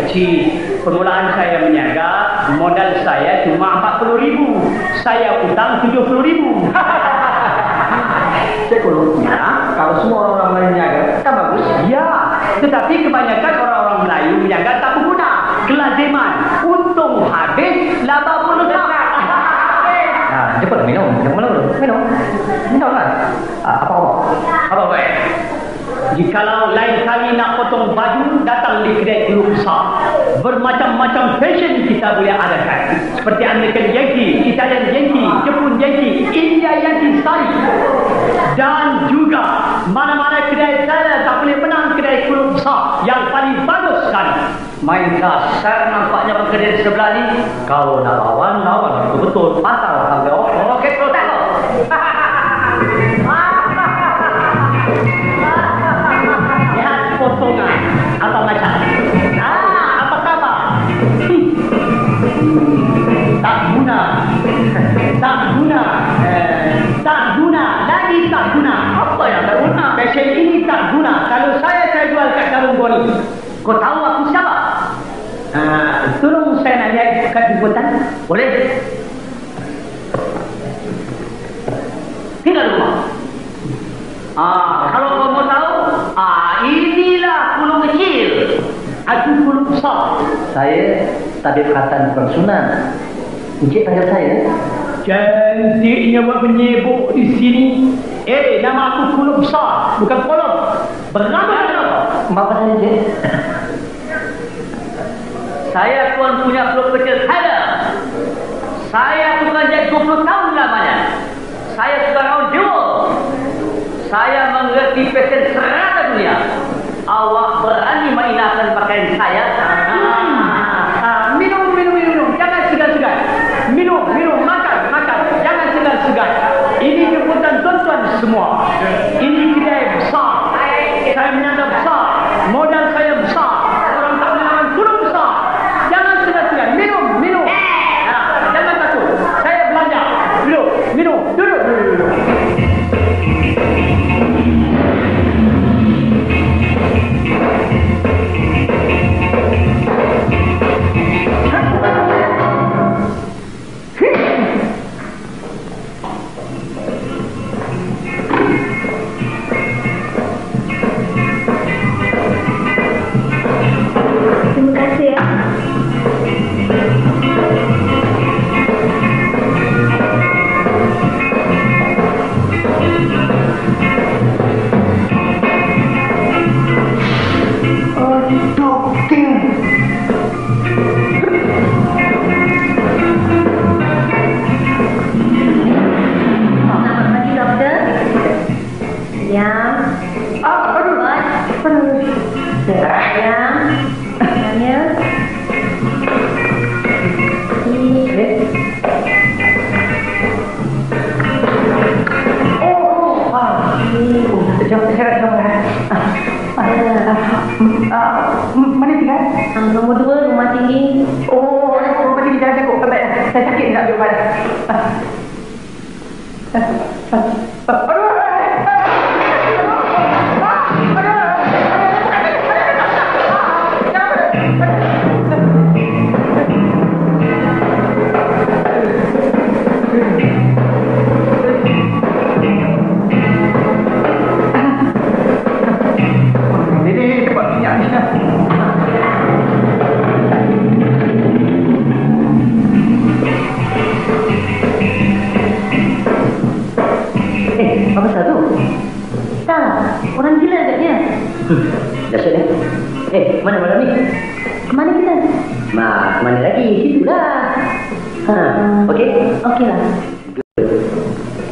kecil. Permulaan saya berniaga, modal saya cuma 40.000. Saya utang 70.000. Sekolahnya, kalau semua orang berniaga, kan bagus. Ya, tetapi kebanyakan orang-orang Melayu berniaga tak berguna. Kelaziman, untung habis, laba pun letak. Nah, cepat minum. Yang mana dulu? Minum. Minum kan? Apa baik? Jikalau lain kali nak potong baju, datang di kedai Kulub Besar. Bermacam-macam fashion kita boleh adakan. Seperti American Yankee, Italian Yankee, Jepun Yankee, India Yankee Sari. Dan juga mana-mana kedai saya tak boleh menang kedai Kulub Besar yang paling bagus sekali. Main kasar nampaknya kedai sebelah ni. Kalau nak lawan betul-betul pasal harga okey protek. Potongan apa macam? Apa khabar? Tak guna. Lagi tak guna. Apa yang tak guna? Fashion ini tak guna. Kalau saya jual kat Karung Goni. Kau tahu aku siapa? Tolong saya nak lihat kat jemputan. Boleh? Tinggal rumah. Kalau kau mau tahu, inilah Kulub kecil. Aku Kulub besar. Saya tabib khatan Persunan. Encik panggil saya. Cantiknya buat menyebuk di sini. Nama aku Kulub besar, bukan kolom. Berapa? Maaf saya, Encik. Saya tuan punya Kulub kecil saya. Saya bukan jadi 20 tahun lamanya. Saya sudah round the world. Saya mengerti fashion serata dunia. Awak berani menghinakan pakaian saya? Minum. Jangan segan-segan. Minum. Makan. Jangan segan-segan. Ini jemputan tuan-tuan semua. Ini kedai besar. Saya menyangka besar. Modal saya besar. Orang tak boleh lawan Kulub besar. Jangan segan-segan. Minum. Jangan takut. Saya belanja. Minum. Duduk. Terima kasih ya. Mana tinggal? Nombor 2, rumah tinggi. Rumah tinggi jangan cakap. Saya sakit nak ambil ubat. Apa pasal tu? Tak, orang gila agaknya. Dasar ni. Mana malam ni? Mana kita? Mana lagi? Situlah. Okeylah.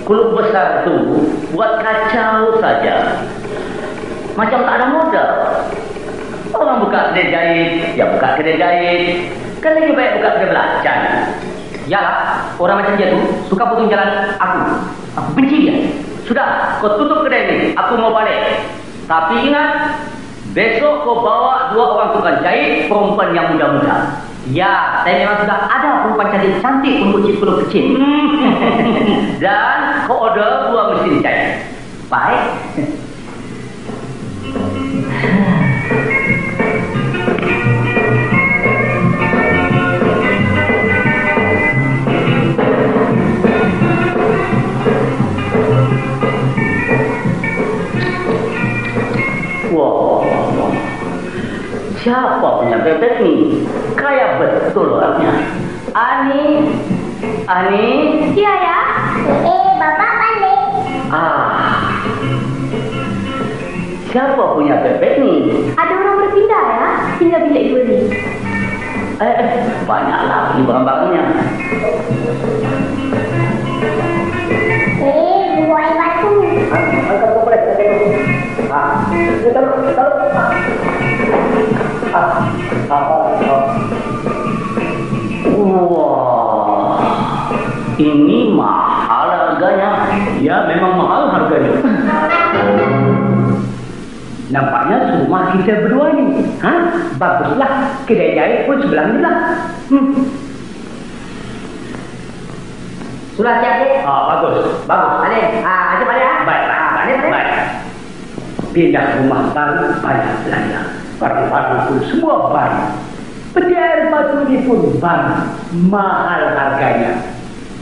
Kulub besar tu buat kacau saja. Macam tak ada modal. Orang buka kedai jahit, ya buka kedai jahit. Kan lebih baik buka kedai belacan. Yalah, orang macam dia tu suka potong jalan aku. Aku benci dia. Sudah, kau tutup kedai ni. Aku mau balik. Tapi ingat, besok kau bawa 2 orang tukang jahit, perempuan yang muda-muda. Ya, saya memang sudah ada perempuan cantik untuk Kulub kecil. Dan kau order 2 mesin jahit. Baik. Siapa punya bebek ni? Kaya betul orangnya. Ani. Iya ya. Bapak balik. Siapa punya bebek ni? Ada orang berpindah ya. Tinggal bilik dua ni. Banyak lagi barang-barangnya. Buai batu. Angkat kau boleh. Wah, ini mahal harganya. Ya, memang mahal harganya. Nampaknya rumah kita berdua ni. Baguslah. Kedai jahit pun sebelah ni lah. Sudah siap, Dek? Bagus. Balik. Ajak balik, Baik. Balik. Pindah rumah baru banyak belanja. Barang-barang pun semua baru. Peti air batu ni pun baru. Mahal harganya.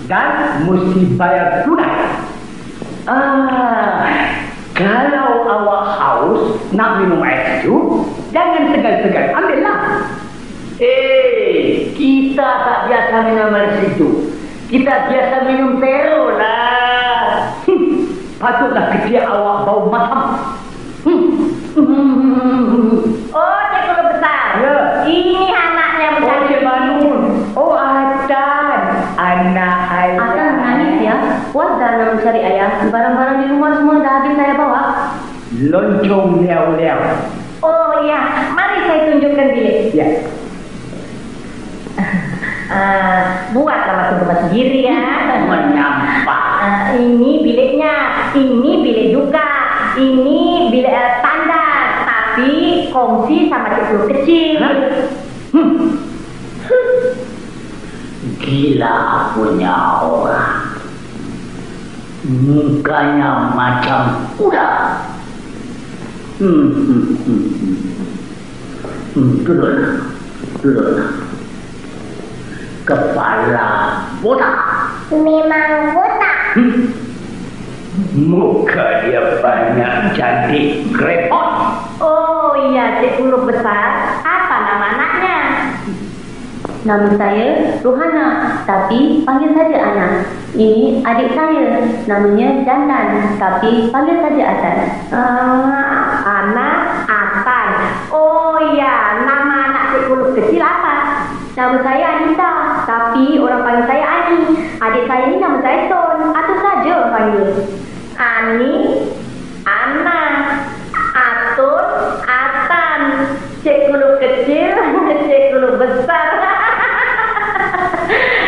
Dan mesti bayar tunai. Kalau awak haus nak minum air sejuk, jangan segan-segan, ambillah. Kita tak biasa minum air sejuk. Kita biasa minum tero lah. Patutlah kecil awak bau masam. Oh, Cik Guru besar. Ya. Ini anaknya besar. Cik Banun. Atan. Anak ayah. Atan menangis ya. Puas dah nak mencari ayah. Barang-barang di rumah semua dah habis saya bawa. Loncong liau-liau. Oh iya, mari saya tunjukkan bilik. Ya. Buatlah masuk-masuk sendiri ya. Menyampah. Ini biliknya, ini bilik juga. Ini bilik standar, tapi kongsi sama Cik Guru kecil. Gila punya orang. Mukanya macam kuda. Duduk. Kepala botak. Memang botak. Muka dia banyak cantik krepot. Oh iya, Cik Guru besar. Apa nama anaknya? Nama saya Rohana, tapi panggil saja Ana. Ini adik saya, namanya Jantan, tapi panggil saja Atan. Ana, Atan. Oh iya, nama anak Cik Guru kecil apa? Nama saya Anita, tapi orang panggil saya Ani. Adik saya ini nama saya Ton, atau saja orang panggil. Ani, Ana, Atun, Atan. Cik Guru kecil, Cik Guru besar.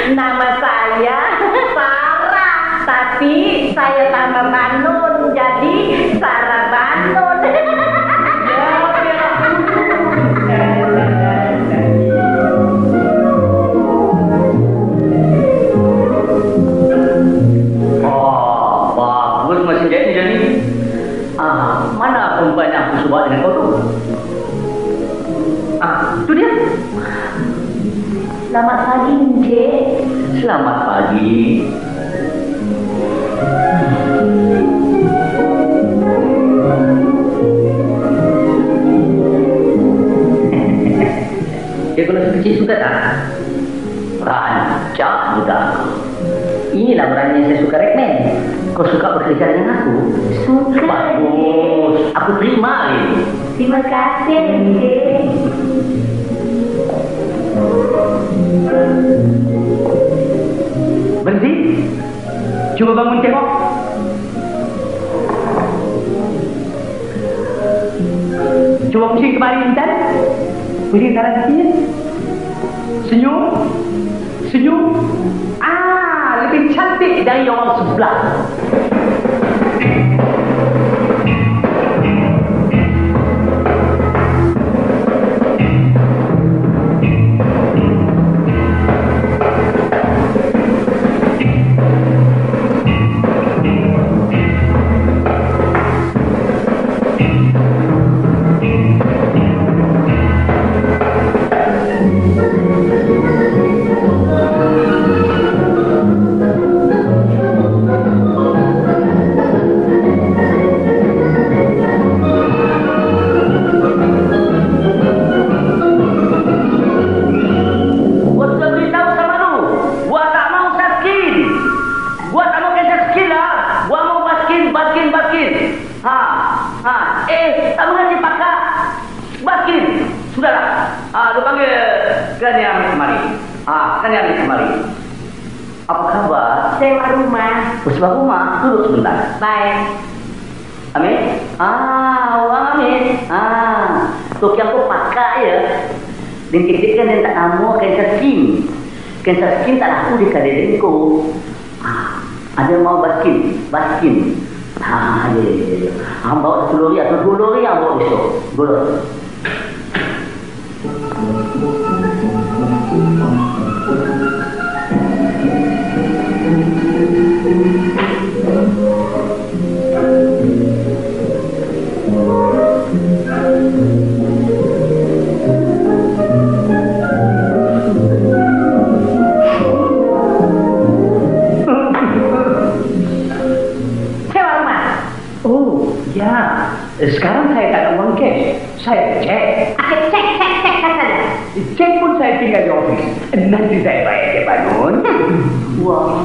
Nama saya Sarah, tapi saya tambah Banun, jadi Sarah Banun. Bagus mesin jahit ni jadi. Mana perempuan yang aku suka dengan kau tu? Tu dia. Selamat pagi, Encik. Selamat pagi. Dia kalau kecil suka tak? Rancak budak. Inilah berani yang saya suka rekomen. Kau suka bekerja dengan aku? Suka. Bagus. Aku terima ini. Terima kasih, Encik. Berhenti. Cuba bangun tengok. Cuba pusing kembali Intan. Pusing kanan sikit. Senyum. Lebih cantik dari orang sebelah. aku panggil. Kan yang kemari. Kan yang kemari. Apa kabar? Sewa rumah. Sewa rumah. Duduk sebentar. Baik. Amin. Wang Amin. Tu yang aku pakai ya. Dan kita kan yang tak nama kanser skin. Kanser skin tak laku di kadang ko. Ada mau baskin. Ya. Bawa 10 lori atau 2 lori yang bawa besok. Boleh. Ya, sekarang saya tak ada uang cash. Saya cek. Cek saja. Cek pun saya tinggal di office. Nanti saya bayar ke Banun. Wah.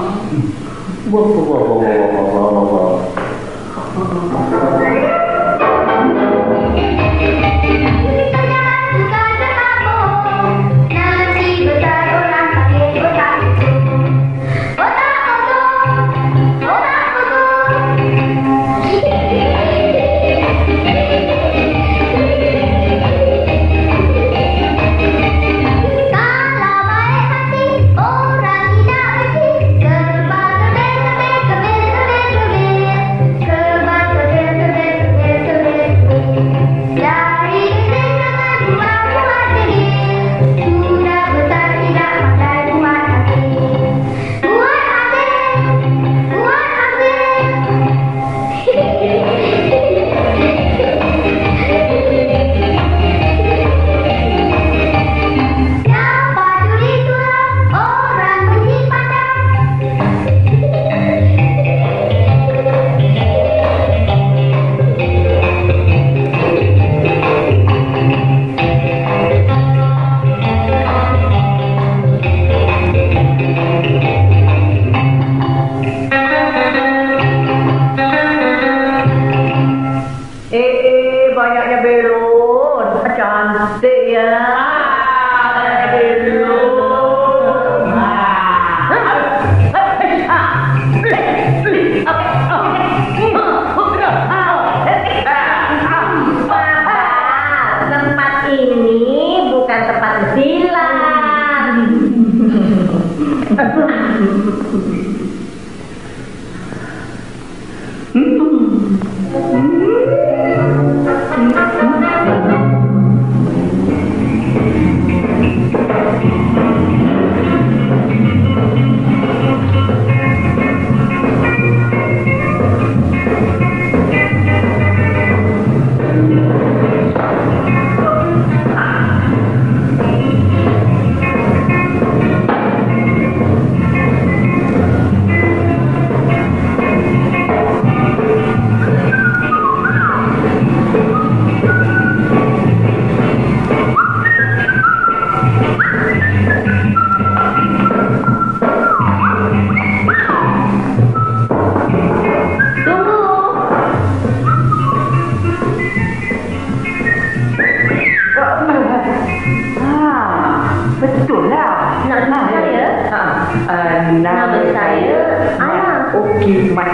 Nama saya Ana. Okey, Mat.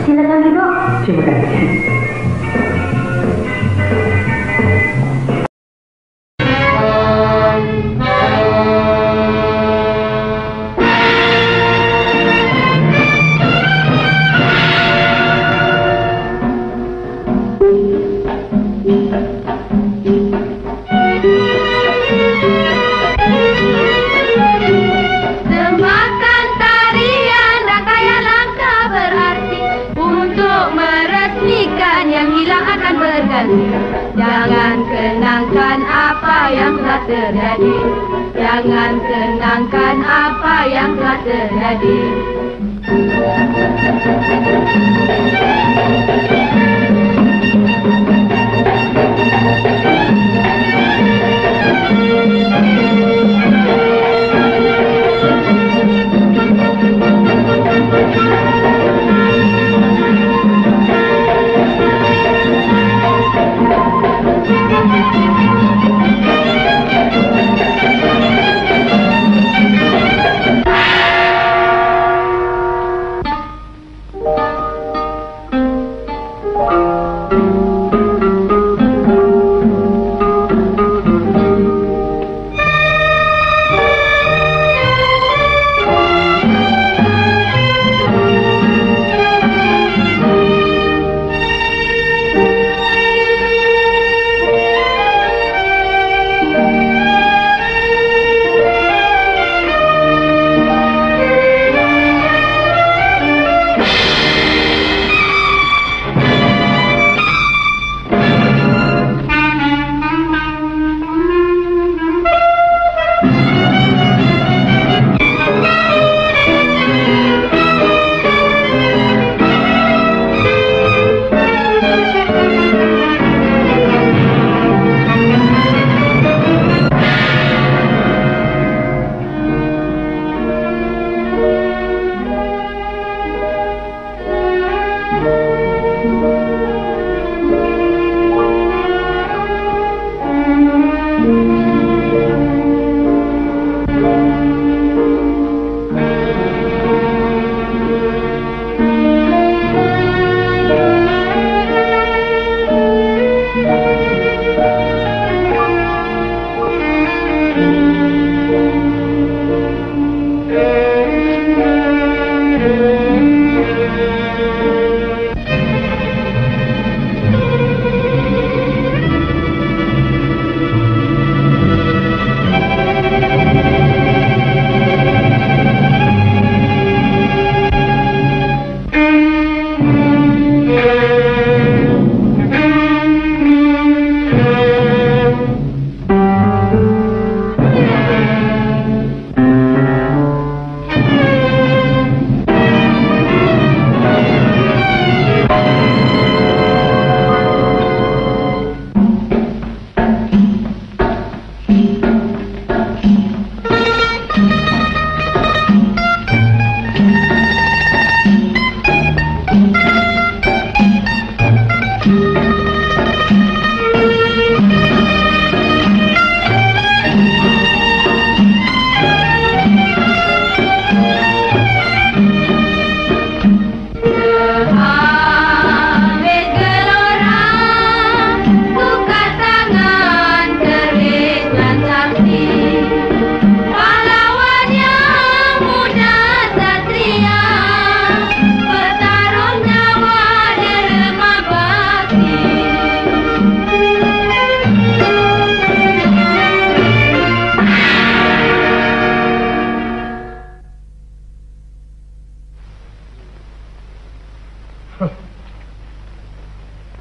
Silakan duduk. Terima kasih. Jangan kenangkan apa yang telah terjadi. Jangan kenangkan apa yang telah terjadi.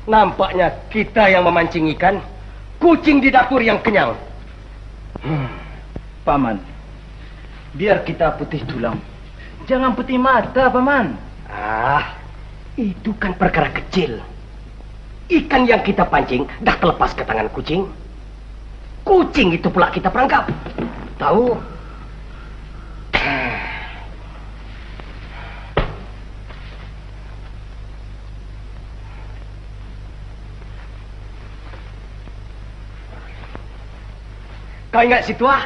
Nampaknya kita yang memancing ikan, kucing di dapur yang kenyang. Paman, biar kita putih tulang, jangan putih mata, Paman. Itu kan perkara kecil. Ikan yang kita pancing dah terlepas ke tangan kucing. Kucing itu pula kita perangkap. Tahu? Kau ingat si Tua?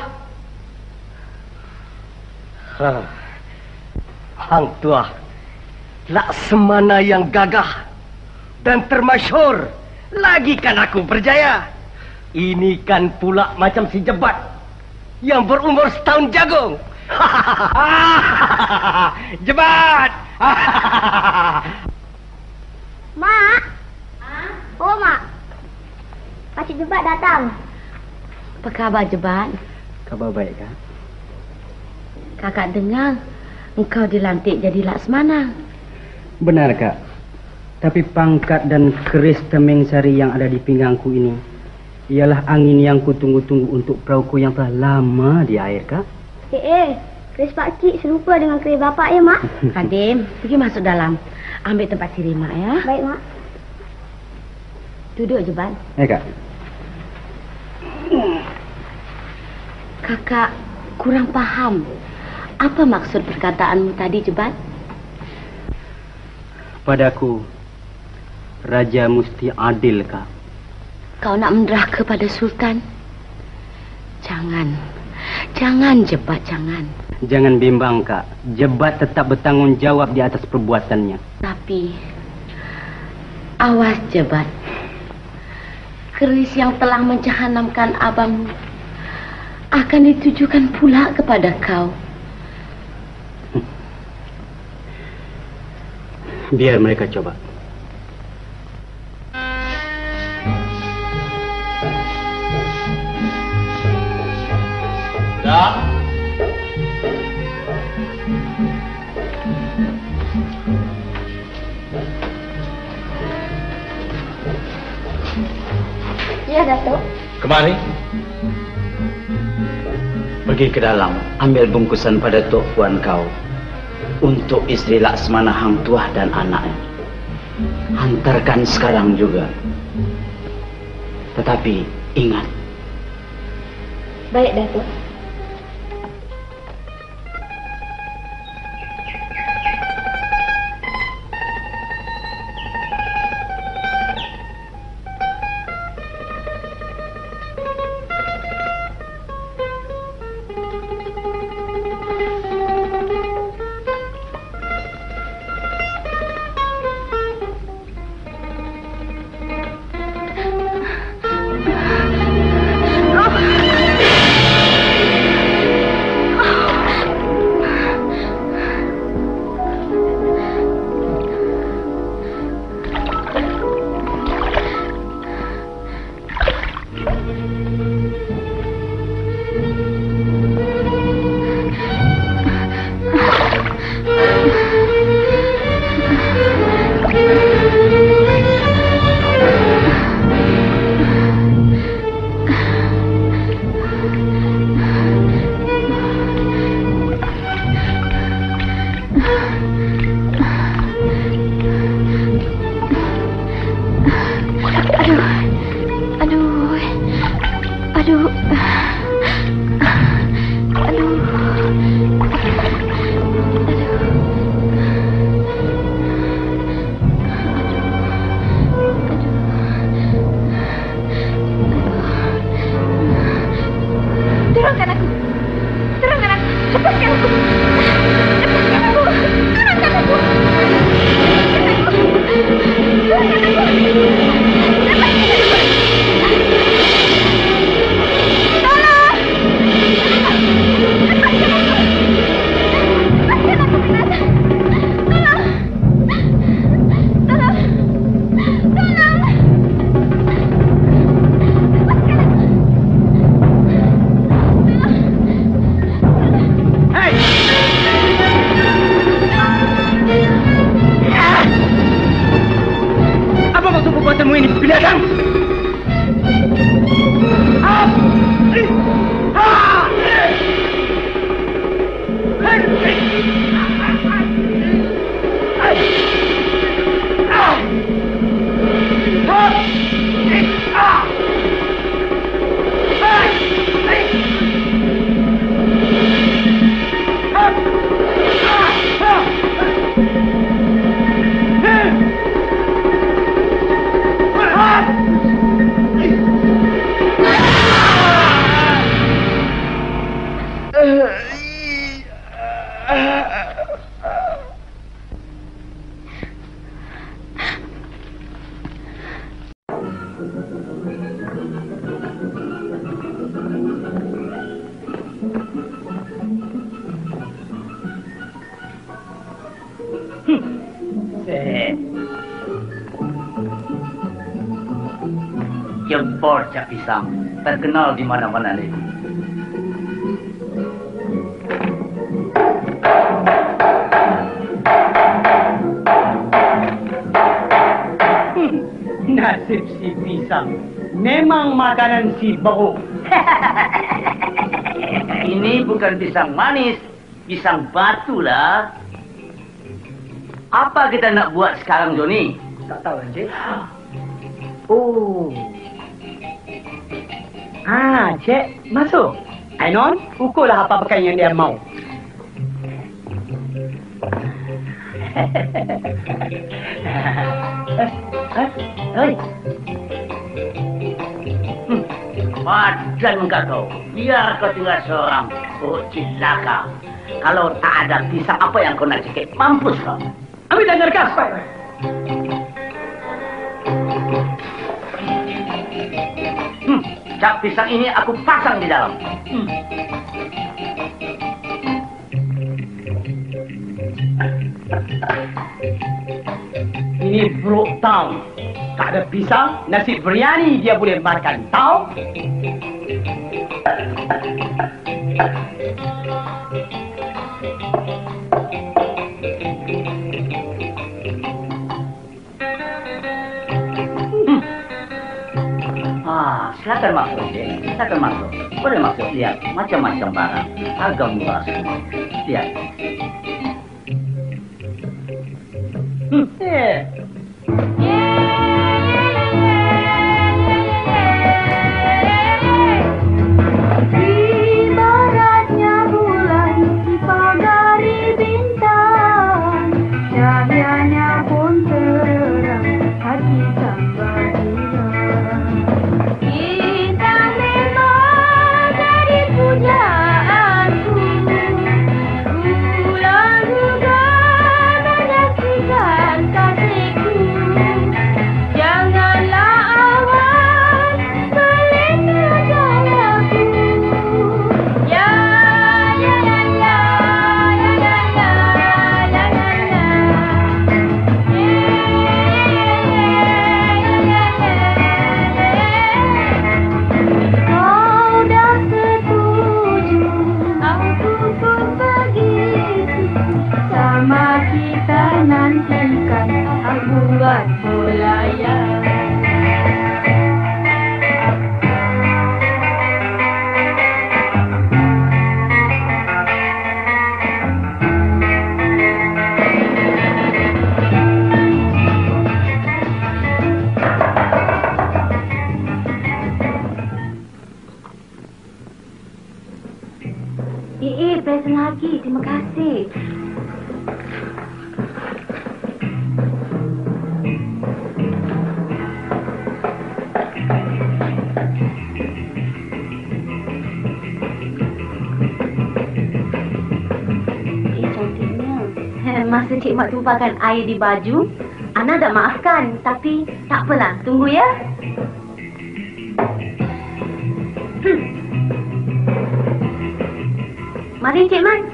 Hang Tua, Laksamana yang gagah dan termasyhur. Lagi kan aku berjaya. Ini kan pula macam si Jebat yang berumur setahun jagung. Jebat! Mak. Oh, Mak. Pakcik Jebat datang. Apa khabar, Jebat? Khabar baik, Kak. Kakak dengar engkau dilantik jadi Laksamana. Benar, Kak. Tapi pangkat dan keris temeng sari yang ada di pinggangku ini ialah angin yang kutunggu-tunggu untuk perahuku yang telah lama di air, Kak. Keris pakcik serupa dengan keris bapak ya, Mak? Kadim, pergi masuk dalam. Ambil tempat siri, Mak, ya. Baik, Mak. Duduk, Jebat. Kak. Kakak kurang faham. Apa maksud perkataanmu tadi, Jebat? Padaku, Raja mesti adil, Kak. Kau nak menderhaka pada Sultan? Jangan. Jangan, Jebat, jangan. Jangan bimbang, Kak. Jebat tetap bertanggung jawab di atas perbuatannya. Tapi, awas, Jebat. Keris yang telah mencahanamkan abangmu akan ditujukan pula kepada kau. Biar mereka coba. Ya. Ya, Datuk. Kemari. Pergi ke dalam, ambil bungkusan pada Tok Puan kau untuk isteri Laksamana Hang Tuah dan anaknya. Hantarkan sekarang juga. Tetapi ingat. Baik, Datuk. Tolong! semua ini binatang. Jempol Cak Pisang terkenal di mana-mana ni. Nasib si Pisang. Memang makanan si Beruk. Ini bukan pisang manis, pisang batu lah. Apa kita nak buat sekarang, Joni? Tak tahu, Encik. Oh. Cik, masuk. Ainon, ukurlah apa pakaian yang dia mau. Padan muka kau. Biar kau tinggal seorang. Oh, cilaka. Kalau tak ada pisang, apa yang kau nak cekik? Mampus kau. Ambil dan nerkas. Cak pisang ini aku pasang di dalam. Ini Beruk tahu. Tak ada pisang, nasi biryani dia boleh makan. Tahu? Silakan masuk, Cik. Silakan masuk. Boleh masuk. Lihat, macam-macam barang. Harga murah semua. Lihat. Ibaratnya bulan dipagari bintang, cahyanya pun terang, hati tambah girang. Kita memang jadi pujaanku, bulan juga menyaksikan kasihku. Janganlah awan melanda jalanku. Ya ya ya ya ya ya ya ya ya. Kau dah setuju, aku pun begitu. Sama kita nantikan aku buat bulayan. Best lagi, terima kasih. Cantiknya. Masa Cik Mak tumpahkan air di baju, Ana dah maafkan. Tapi tak apalah, tunggu ya. Mari Cik Man.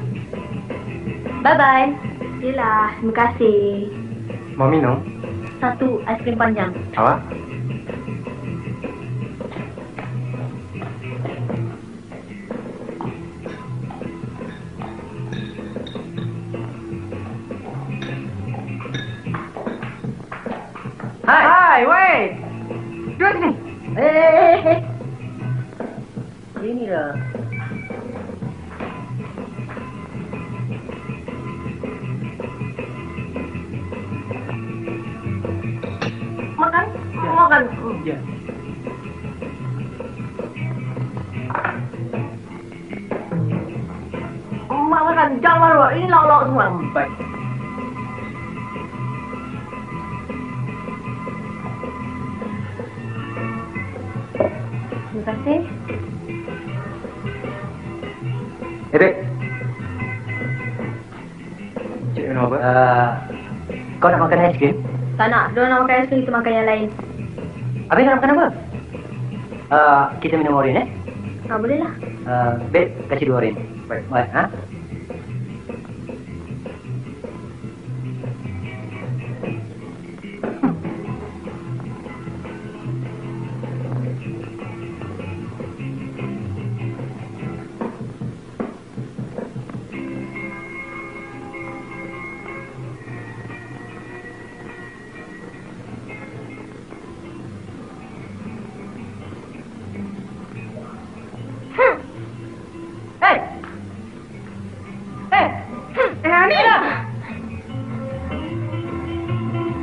Bye-bye. Yelah, terima kasih. Mau minum? Satu aiskrim panjang. Awak? Hai, wait. Duduk sini. Sini dah. Makan. Ya. Makan. Jangan lupa. Ini lauk-lauk semua. Baik. Terima kasih. Dek. Cik minum apa? Kau nak makan aiskrim? Tak nak. Diorang nak makan aiskrim, kita makan yang lain. Habis nak makan apa? Kita minum oren, eh? Boleh lah. Beb, kasih 2 oren. Baik. Baik, ha?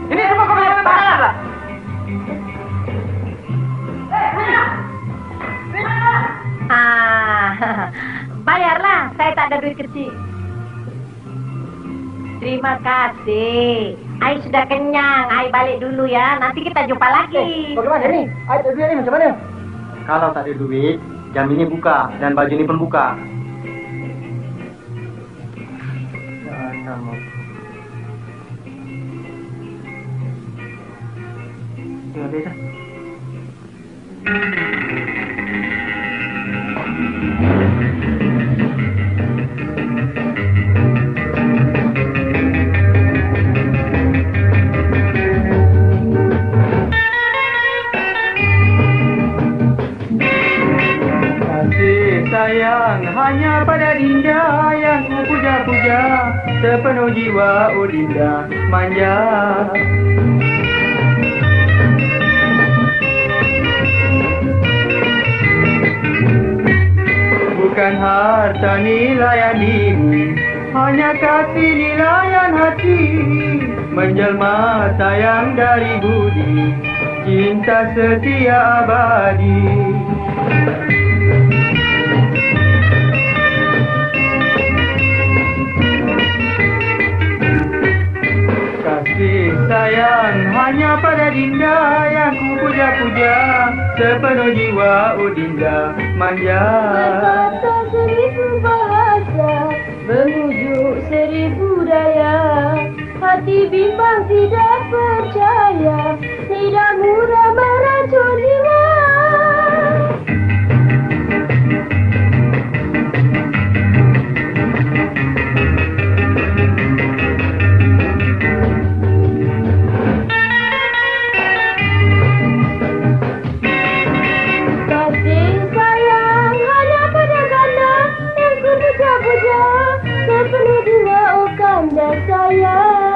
Ini semua kau punya masalah lah. Bayarlah. Saya tak ada duit kecil. Terima kasih. Ai sudah kenyang. Ai balik dulu ya. Nanti kita jumpa lagi. Bagaimana ni? Ai tak duit ni macam mana? Kalau tak ada duit, jam ini buka dan baju ini pun buka. Tengok dia dah. Kasih sayang hanya pada Dinda yang ku puja-puja, sepenuh jiwa oh Dinda manja. Bukan harta nilaian diri, hanya kasih nilaian hati, menjelma sayang dari budi, cinta setia abadi. Kasih sayang hanya pada Dinda yang ku puja-puja, sepenuh jiwa oh Dinda manja. Berkata 1000 bahasa, memujuk 1000 daya, hati bimbang tidak percaya, tidak mudah meracun jiwa.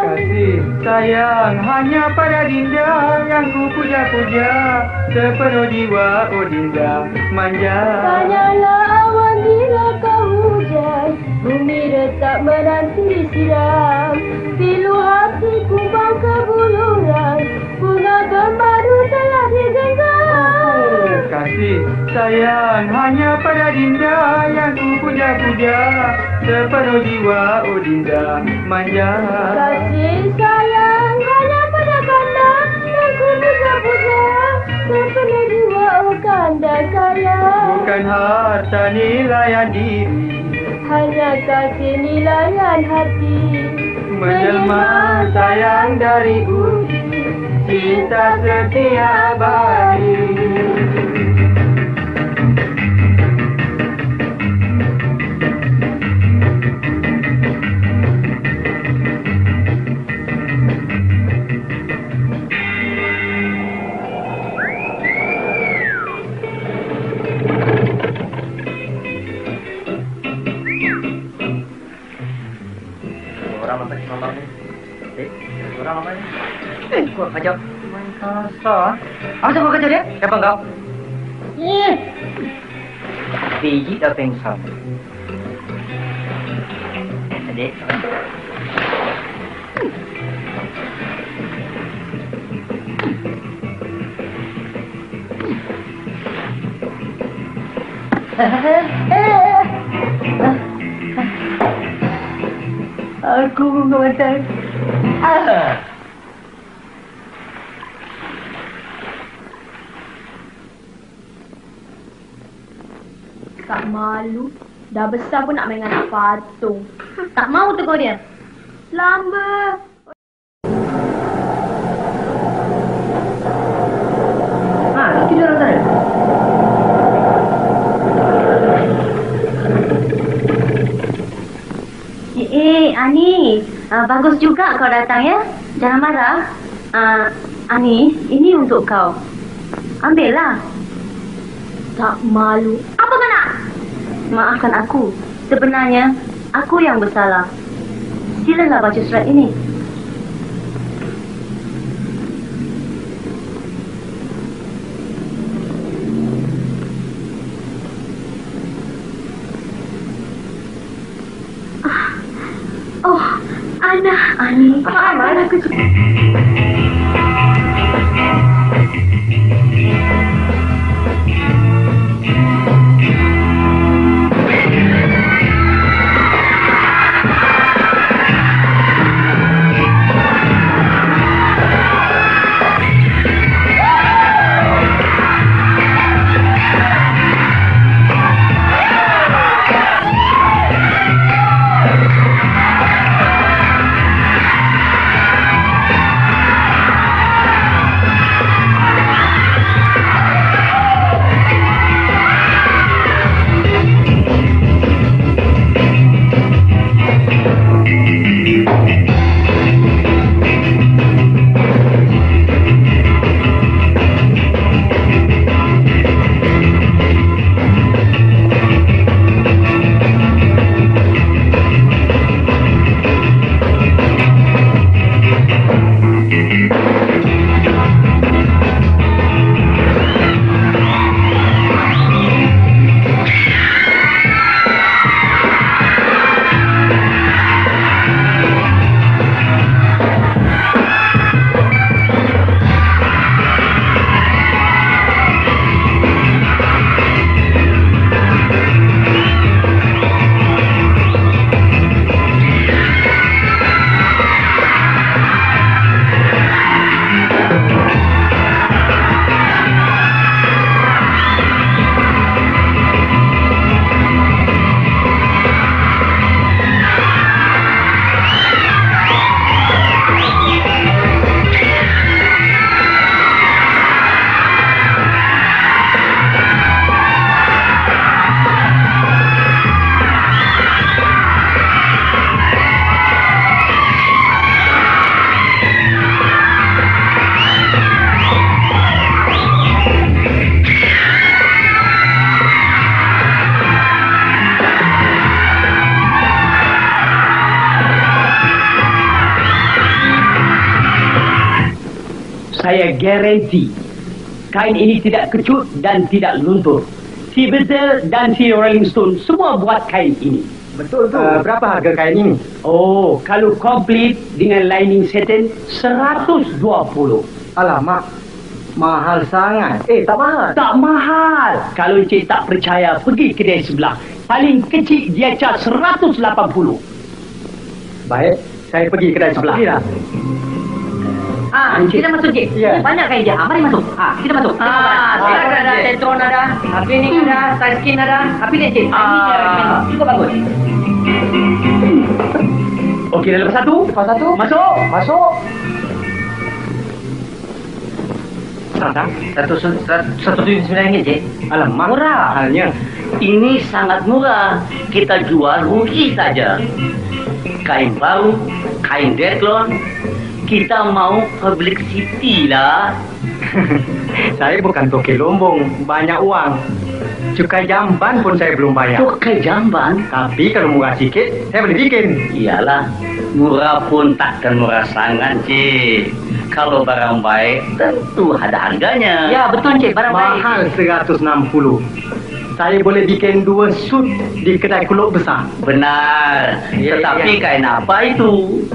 Kasih sayang hanya pada Dinda yang ku puja-puja, sepenuh jiwa oh Dinda manja. Tanyalah awan bila kau hujan, bumi retak menanti siram, pilu hati kumbang kebuluran, bunga gembaru telah digenggam. Kasih sayang hanya pada Dinda yang ku puja-puja, sepenuh jiwa oh Dinda manja. Kasih sayang hanya pada kanda yang ku puja-puja, sepenuh jiwa oh kanda kaya. Bukan harta nilaian diri, hanya kasih nilaian hati, menjelma sayang dari budi, cinta setia abadi. Kau kacau. Main kasar. Apa sebab kerja dia? Siapa kau? Biji dah pengsan. Adik. Aku mengatakan tak malu. Dah besar pun nak main dengan anak patung. Tak mau tegur dia. Lamba. Itu dia orang sana. Ani, bagus juga kau datang ya. Jangan marah. Ani, ini untuk kau. Ambillah. Tak malu. Apa kau nak? Maafkan aku. Sebenarnya, aku yang bersalah. Silalah baca surat ini. Oh, Ana. Ani. Maafkan aku. Saya garanti kain ini tidak kecut dan tidak luntur. Si Bezel dan si Rolling Stone semua buat kain ini. Betul tu. Berapa harga kain ini? Oh, kalau komplit dengan lining satin 120. Alamak, mahal sangat. Tak mahal. Tak mahal. Kalau encik tak percaya, pergi kedai sebelah. Paling kecil dia cas 180. Baik, saya pergi kedai sebelah. Pergilah. Kita masuk, Cik. Ya. Banyak kain dia. Mari masuk. Kita masuk. Ada Tetron ada, cleaning ada, side skin ada. Pilih, Cik. Ini dia recommend. Cukup bagus. Okey, dah lepas satu. Masuk. RM179, Cik. Alamak, Murah. Halnya. Ini sangat murah. Kita jual rugi saja. Kain baru, kain deklon. Kita mau publicity lah. Saya bukan toke lombong, banyak uang. Cukai jamban pun saya belum bayar. Cukai jamban? Tapi kalau murah sikit, saya boleh bikin. Iyalah, murah pun takkan murah sangat, Cik. Kalau barang baik, tentu ada harganya. Ya, betul Encik, barang baik. Mahal 160. Saya boleh bikin 2 suit di kedai kuluk besar. Benar. Ya, Tetapi kain apa itu?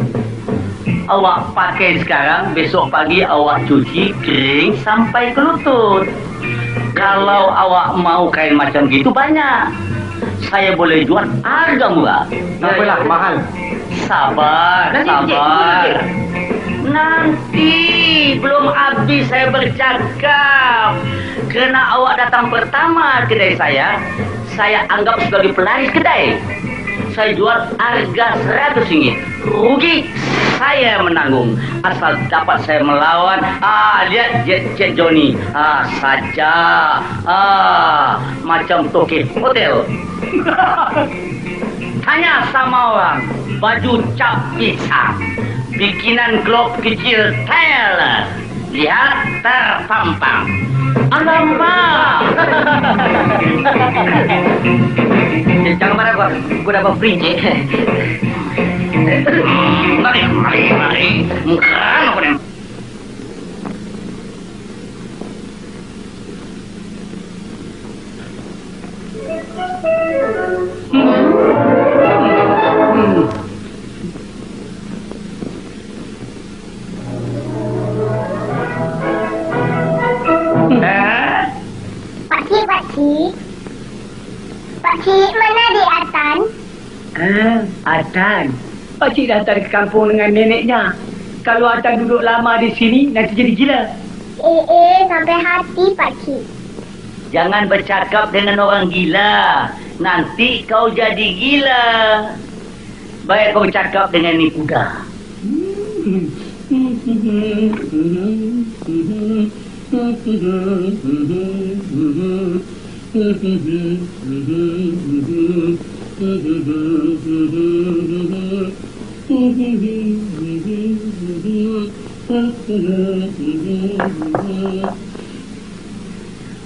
Awak pakai sekarang, besok pagi awak cuci kering sampai ke lutut. Kalau awak mau kain macam gitu banyak. Saya boleh jual harga murah. Tak apalah, mahal. Sabar, sabar. Nanti belum habis saya bercakap. Kerana awak datang pertama kedai saya anggap sebagai pelaris kedai. Saya jual harga RM100. Rugi saya menanggung. Asal dapat saya melawan. Lihat Cik Johnny. Saja. Macam toke hotel. Tanya sama orang. Baju cap pisang. Bikinan klub kecil Taylor. Lihat terpampang. Alamak. Jangan marah gua dapat free Cik. Mari. Bukan apa ni? Pakcik, mana adik Atan? Atan. Pakcik datang ke kampung dengan neneknya. Kalau Atan duduk lama di sini, nanti jadi gila. Sampai hati pakcik. Jangan bercakap dengan orang gila. Nanti kau jadi gila. Baik kau bercakap dengan ni kuda.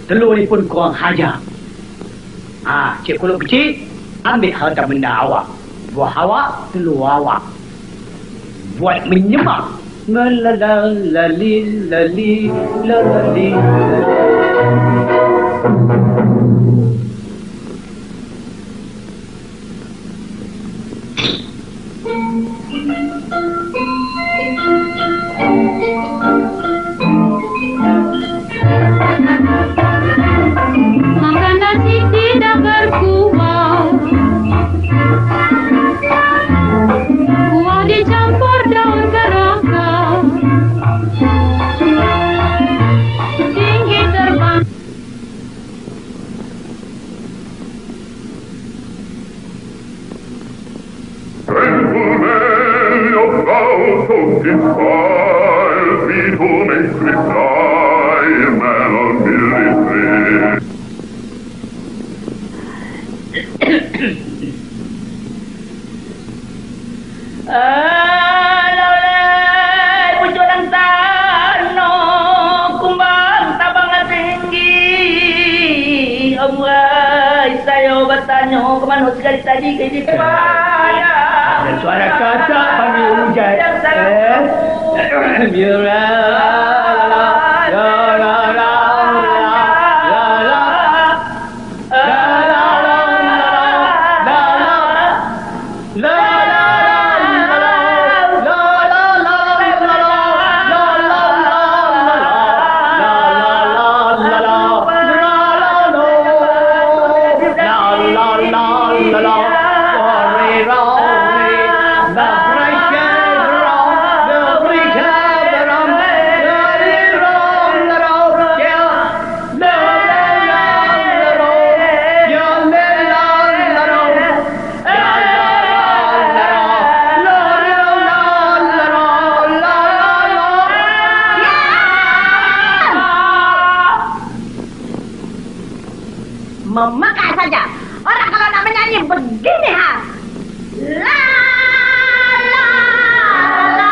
Telur ni pun kurang hajar. Cik Kuluk kecil, ambil harta benda awak. Buah awak, telur awak. Buat menyemak. Ngalalali, lali, lalali. Makan nasi tidak berkuah. Kuah dicampur daun kerangka. Tinggi terbang. meglio cauto ti fai, vi tu mentre stai, me non mi rifletti. Laulai pujulang tano, kumbang tabang tinggi. Amrai saya bertanya kemana sekali tadi ke di kepala. Suara kata panggil hujan. Memakan saja. Orang kalau nak menyanyi begini ha. La la la.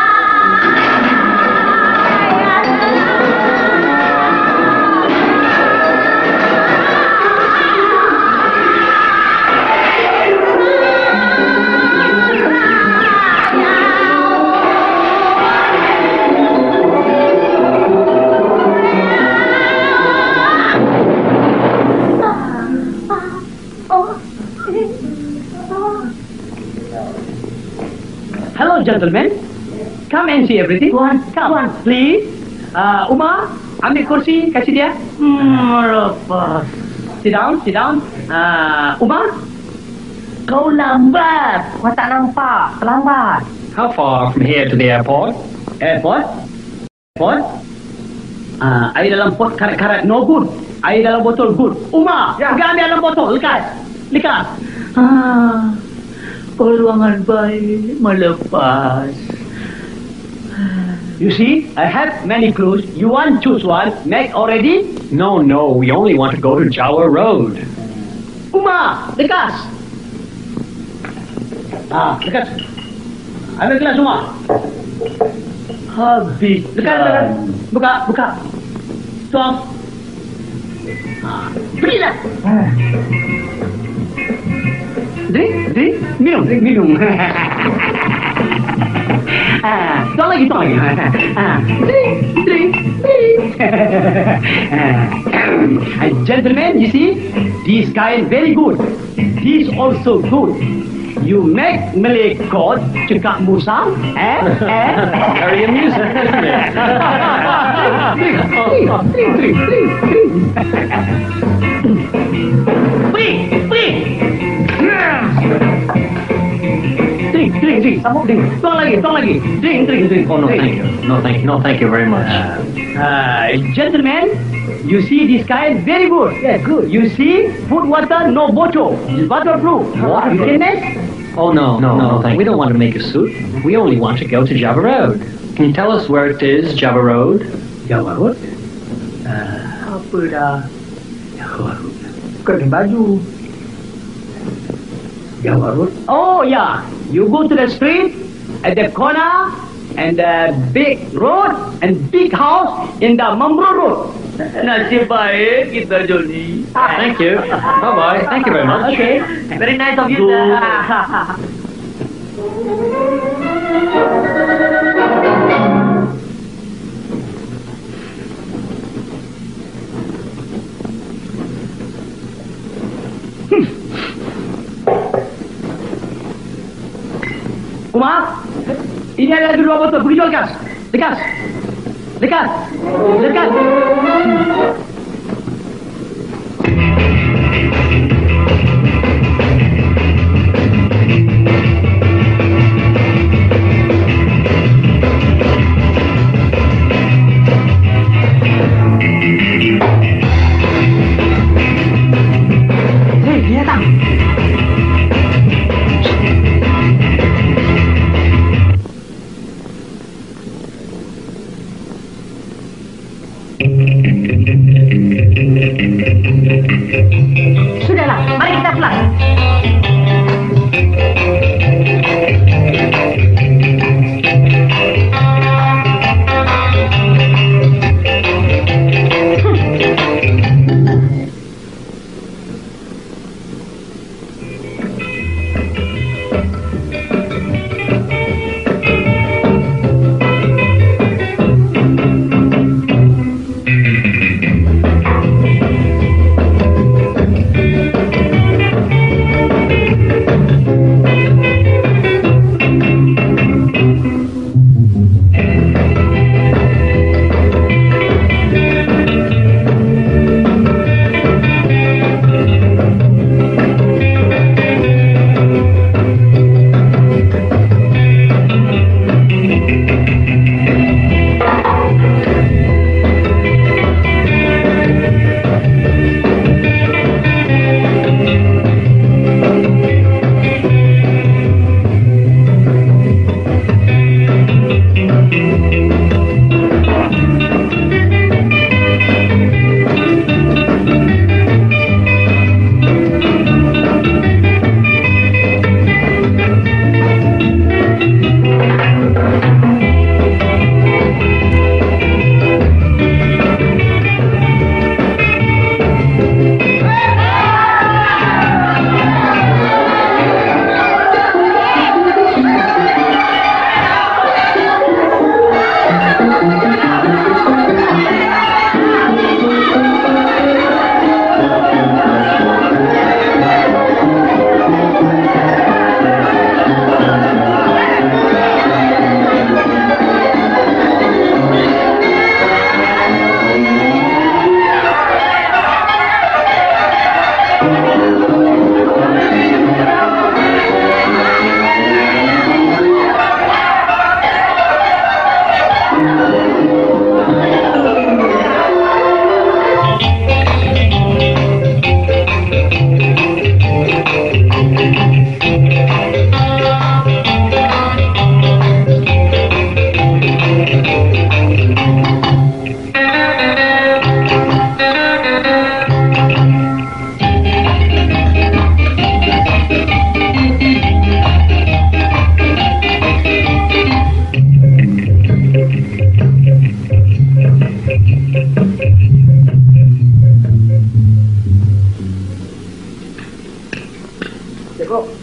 gentlemen. Come and see everything. Tuan, please. Umar, ambil kursi, kasih dia. Lepas. Sit down. Umar, Kau lambat. Kau tak nampak. Terlambat. How far from here to the airport? Air dalam pot karat-karat no good. Air dalam botol good. Umar, pergi ambil dalam botol. Lekas. Peluangan baik melepas. You see, I have many clues. You want choose one. Make already? No, we only want to go to Jawa Road. Umar, lekas. Lekas. Ambil gelas Umar. Habis. Lekas. Buka. Tuang. Pergilah. Drink. Minum. Tuang lagi. Drink. Gentlemen, you see, this guy very good. This also good. You make Malay God cakap Musa, Very amusing, isn't it? Drink. Sambung drink. Tuang lagi. Drink. Oh, no, thank you very much. Gentlemen, you see this guy very good. Yeah, good. You see, food water, no bocho. It's waterproof. You can make? Oh, no, thank you. We don't want to make a suit. We only want to go to Java Road. Can you tell us where it is, Java Road? Java Road? Apa dah? Java Road. Bukan baju. Java Road? Oh, yeah. You go to the street, at the corner, and the big road, and big house in the Mambro Road. Nasib baik kita Johnny. Thank you. Bye-bye. Thank you very much. Okay. Very nice of you. Umar, ini ada lagi 2 botol. Pergi jual gas. Lekas. Hei, dia datang. Sudahlah, mari kita pulang.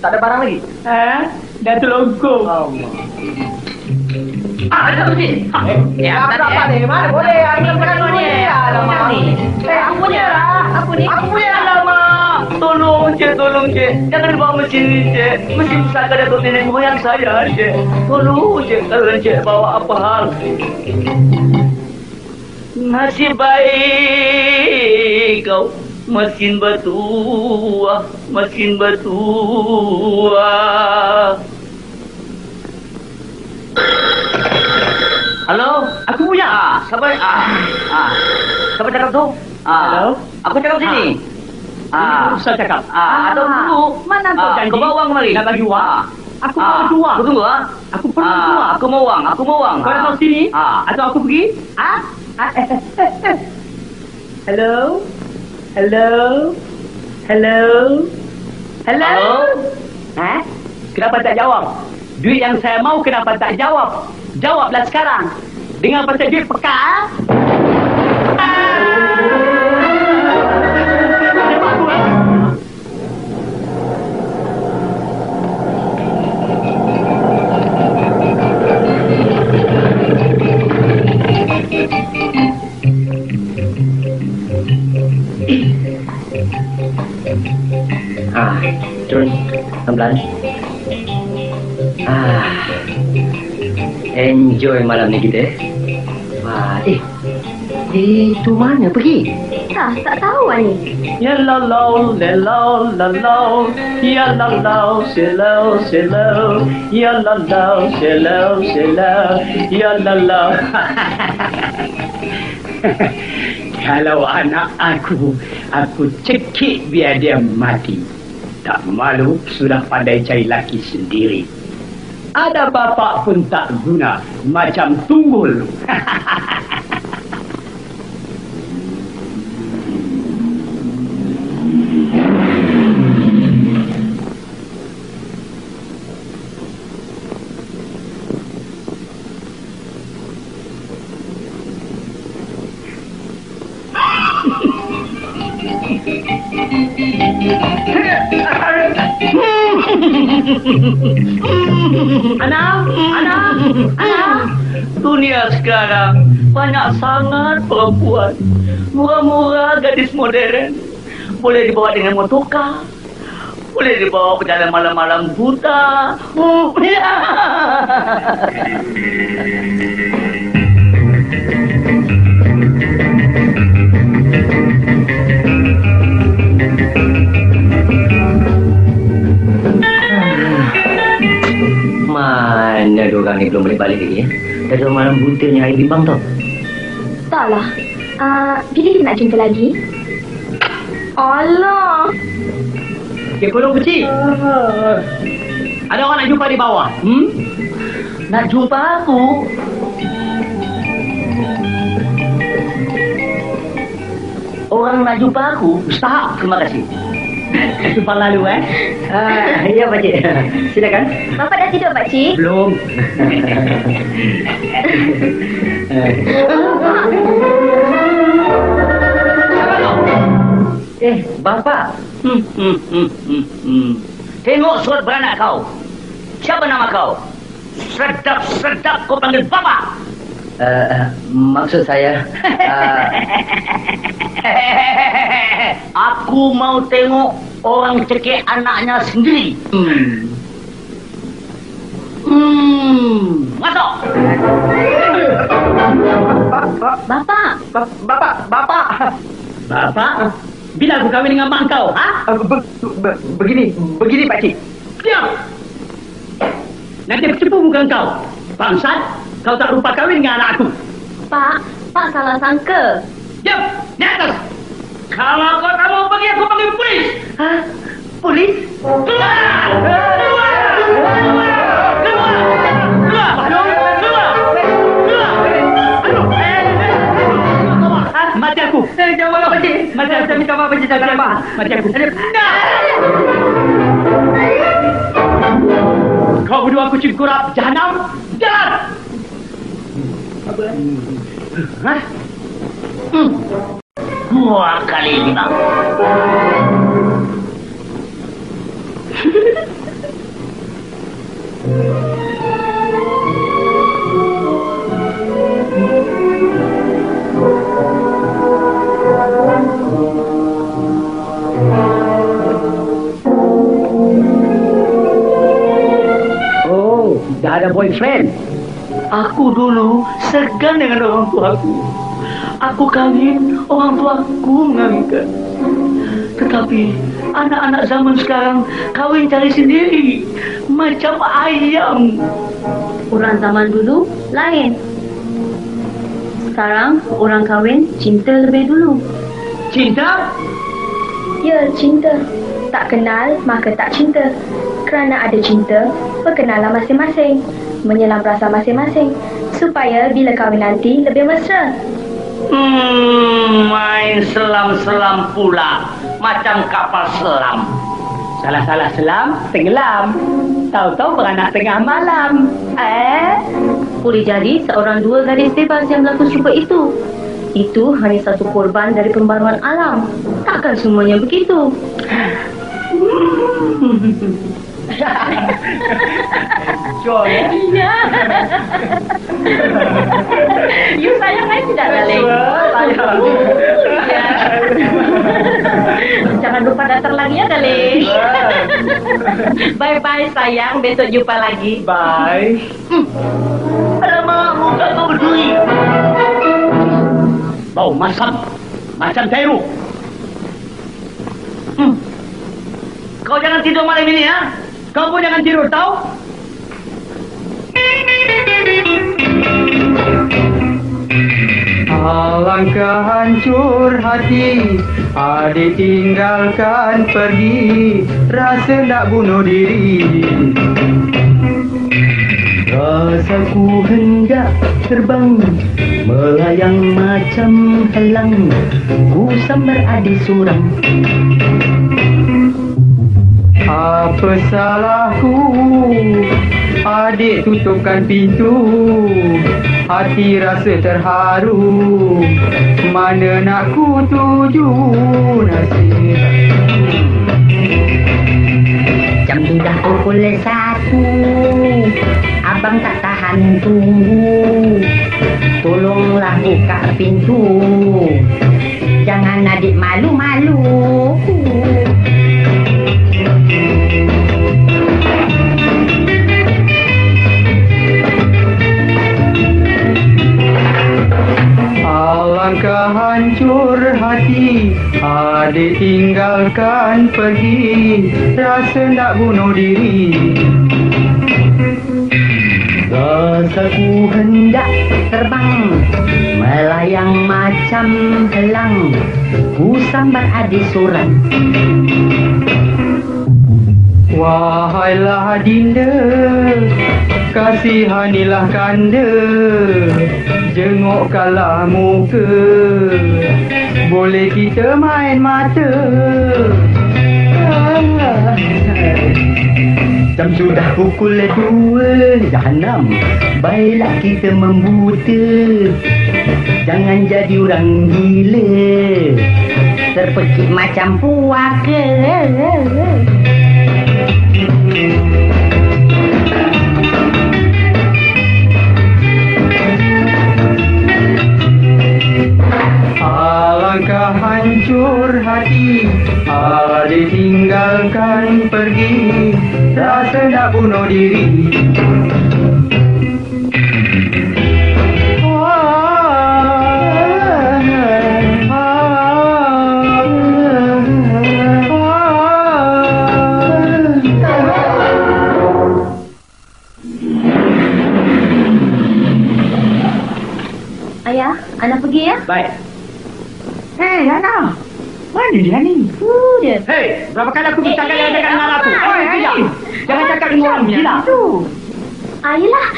Tak ada barang lagi? Dah terlongkong. Ada Pakcik. Apa ni? Mana boleh? Aku nak dulu ni. Alamak. Aku punya. Aku punya. Alamak. Tolong Cik. Jangan dibawa mesin ni Cik. Mesin pusaka Datuk nenek moyang saya Cik. Tolong Cik. Kalau Cik bawa apa hal. Nasib baik kau. Mesin bertuah. Halo, aku punya. Siapa cakap tu? Halo, aku cakap sini. Saya cakap. Ada dulu. Mana kau janji? Kau bawa uang kemari. Nak bagi uang. Aku mau uang. Aku tunggu Aku perlu uang. Aku mau uang. Kau datang sini? Atau aku pergi? Hello. Kenapa tak jawab? Duit yang saya mau kenapa tak jawab? Jawablah sekarang. Dengar pasal duit pekak. Turun pelan-pelan. Enjoy malam ni kita. Itu mana pergi? Tak tahu ni. Ya lalau, lelau, lalau. Ya lalau, selau, selau. Ya lalau, selau, selau. Ya lalau. Kalau anak aku cekik biar dia mati. Tak malu, sudah pandai cari laki sendiri. Ada bapak pun tak guna, macam tunggul. Anak. Dunia sekarang banyak sangat perempuan. Murah-murah gadis modern. Boleh dibawa dengan motorkar. Boleh dibawa berjalan malam-malam buta. Mana diorang ni belum balik lagi ya? Dah malam buntanya air bimbang tau. Taklah. Bila kita nak jumpa lagi? Allah. Okey, tolong kecil. Ada orang nak jumpa di bawah? Nak jumpa aku? Orang nak jumpa aku? Ustaz, terima kasih. Jumpa lalu Ya Pakcik. Silakan. Bapak dah tidur Pakcik? Belum. Bapak. Tengok surat beranak kau. Siapa nama kau? Sedap-sedap kau panggil Bapak. Maksud saya aku mau tengok orang cekik anaknya sendiri. Masuk. Bapak, bila aku kahwin dengan mak kau? Begini Pakcik. Diam. Nanti bercepu muka kau. Bangsat, kau tak rupa kahwin dengan anak aku. Pak salah sangka. Diam, di atas. Kalau kau tak mau pergi, aku panggil polis. Polis? Mati aku. Jangan maaf Pakcik. Mati aku. Saya minta maaf Pakcik. Jangan maaf. Mati aku. Kau berdua kucing kurap jahanam. Jalan. Dua kali 5. Oh, dah ada boyfriend? Aku dulu segan dengan orang tuaku. Aku kahwin, orang tuaku mengawinkan. Tetapi anak-anak zaman sekarang kahwin cari sendiri, macam ayam. Orang zaman dulu lain. Sekarang orang kahwin cinta lebih dulu. Cinta? Ya, cinta. Tak kenal, maka tak cinta. Kerana ada cinta, perkenalan masing-masing, menyelam rasa masing-masing, supaya bila kahwin nanti lebih mesra. Main selam-selam pula, macam kapal selam. Salah-salah selam, tenggelam. Tahu-tahu beranak tengah malam. Boleh jadi seorang dua gadis bebas yang berlaku serupa itu. Itu hanya satu korban dari pembaruan alam. Takkan semuanya begitu. Sure, ya? Ya. You sayang saya tidak, darling? Sayang. Ya. Jangan lupa datang lagi ya, darling. Bye-bye sayang, besok jumpa lagi. Bye. Alamak, muka kau berduri. Bau masam. Macam Tairu. Kau jangan tidur malam ini ya. Kau pun jangan tidur, tahu? Alangkah hancur hati, adik tinggalkan pergi, rasa nak bunuh diri. Rasaku hendak terbang, melayang macam helang, ku sambar adik seorang. Apa salahku? Adik tutupkan pintu, hati rasa terharu, mana nak ku tuju nasib. Jam sudah pukul 1, abang tak tahan tunggu, tolonglah buka pintu, jangan adik malu-malu. Alangkah hancur hati, adik tinggalkan pergi, rasa nak bunuh diri. Rasaku hendak terbang, melayang macam helang, ku sambar adik seorang. Wahailah dinda, kasihanilah kanda, jengukkanlah muka, boleh kita main mata. Jam sudah pukul 2, jahanam, baiklah kita membuta, jangan jadi orang gila, terpekik macam puaka. Alangkah hancur hati, adik tinggalkan pergi, rasa nak bunuh diri. Ayah, anak pergi ya? Baik. Hei, Ana, mana dia ni? Dia. Hei, berapa kali aku bincangkan dengan anak aku? Diam. Jangan cakap dengan orang gila. Ayolah.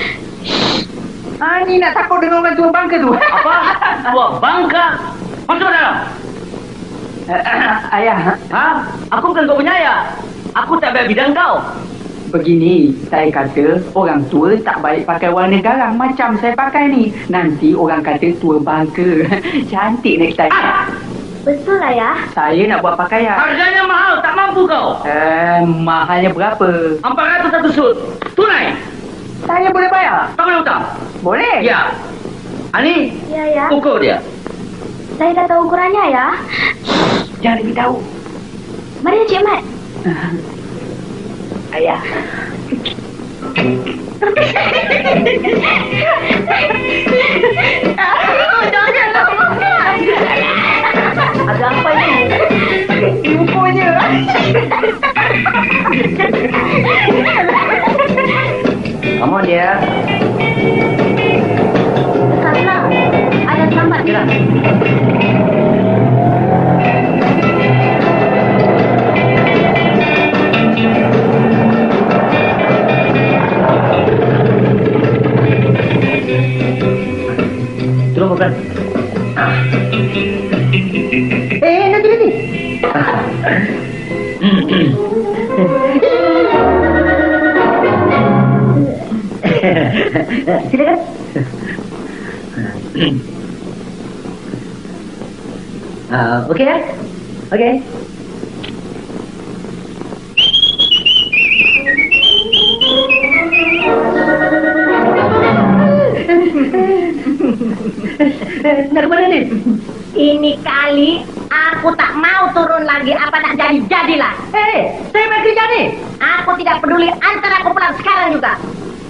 Ni nak takut dengan orang tua bangka tu. Apa? Tua bangka? Masuk dalam. Ayah, Ha? Aku bukan kau punya ayah. Aku tak bayar bidang kau. begini, saya kata orang tua tak baik pakai warna garang macam saya pakai ni. Nanti orang kata tua bangka. Cantik necktie. Betul lah ya. Saya nak buat pakaian. Harganya mahal, tak mampu kau. Mahalnya berapa? 400 satu sut. Tunai. Saya boleh bayar? Tak boleh hutang. Boleh? Ya. Ani, Ya. ukur dia. Saya dah tahu ukurannya ya. Jangan beritahu. Mari Encik Mat. Ayah. Janganlah. Ada apa ini? Infonya. Come on, dear. Dekatlah. Ada selamat dia. Turun bukan? Nanti. Silakan. Okey ya? Okey. Nak ke mana ni? Ini kali aku tak mau turun lagi, apa nak jadi-jadilah. Saya main kerja ni. Aku tidak peduli, antar aku pulang sekarang juga.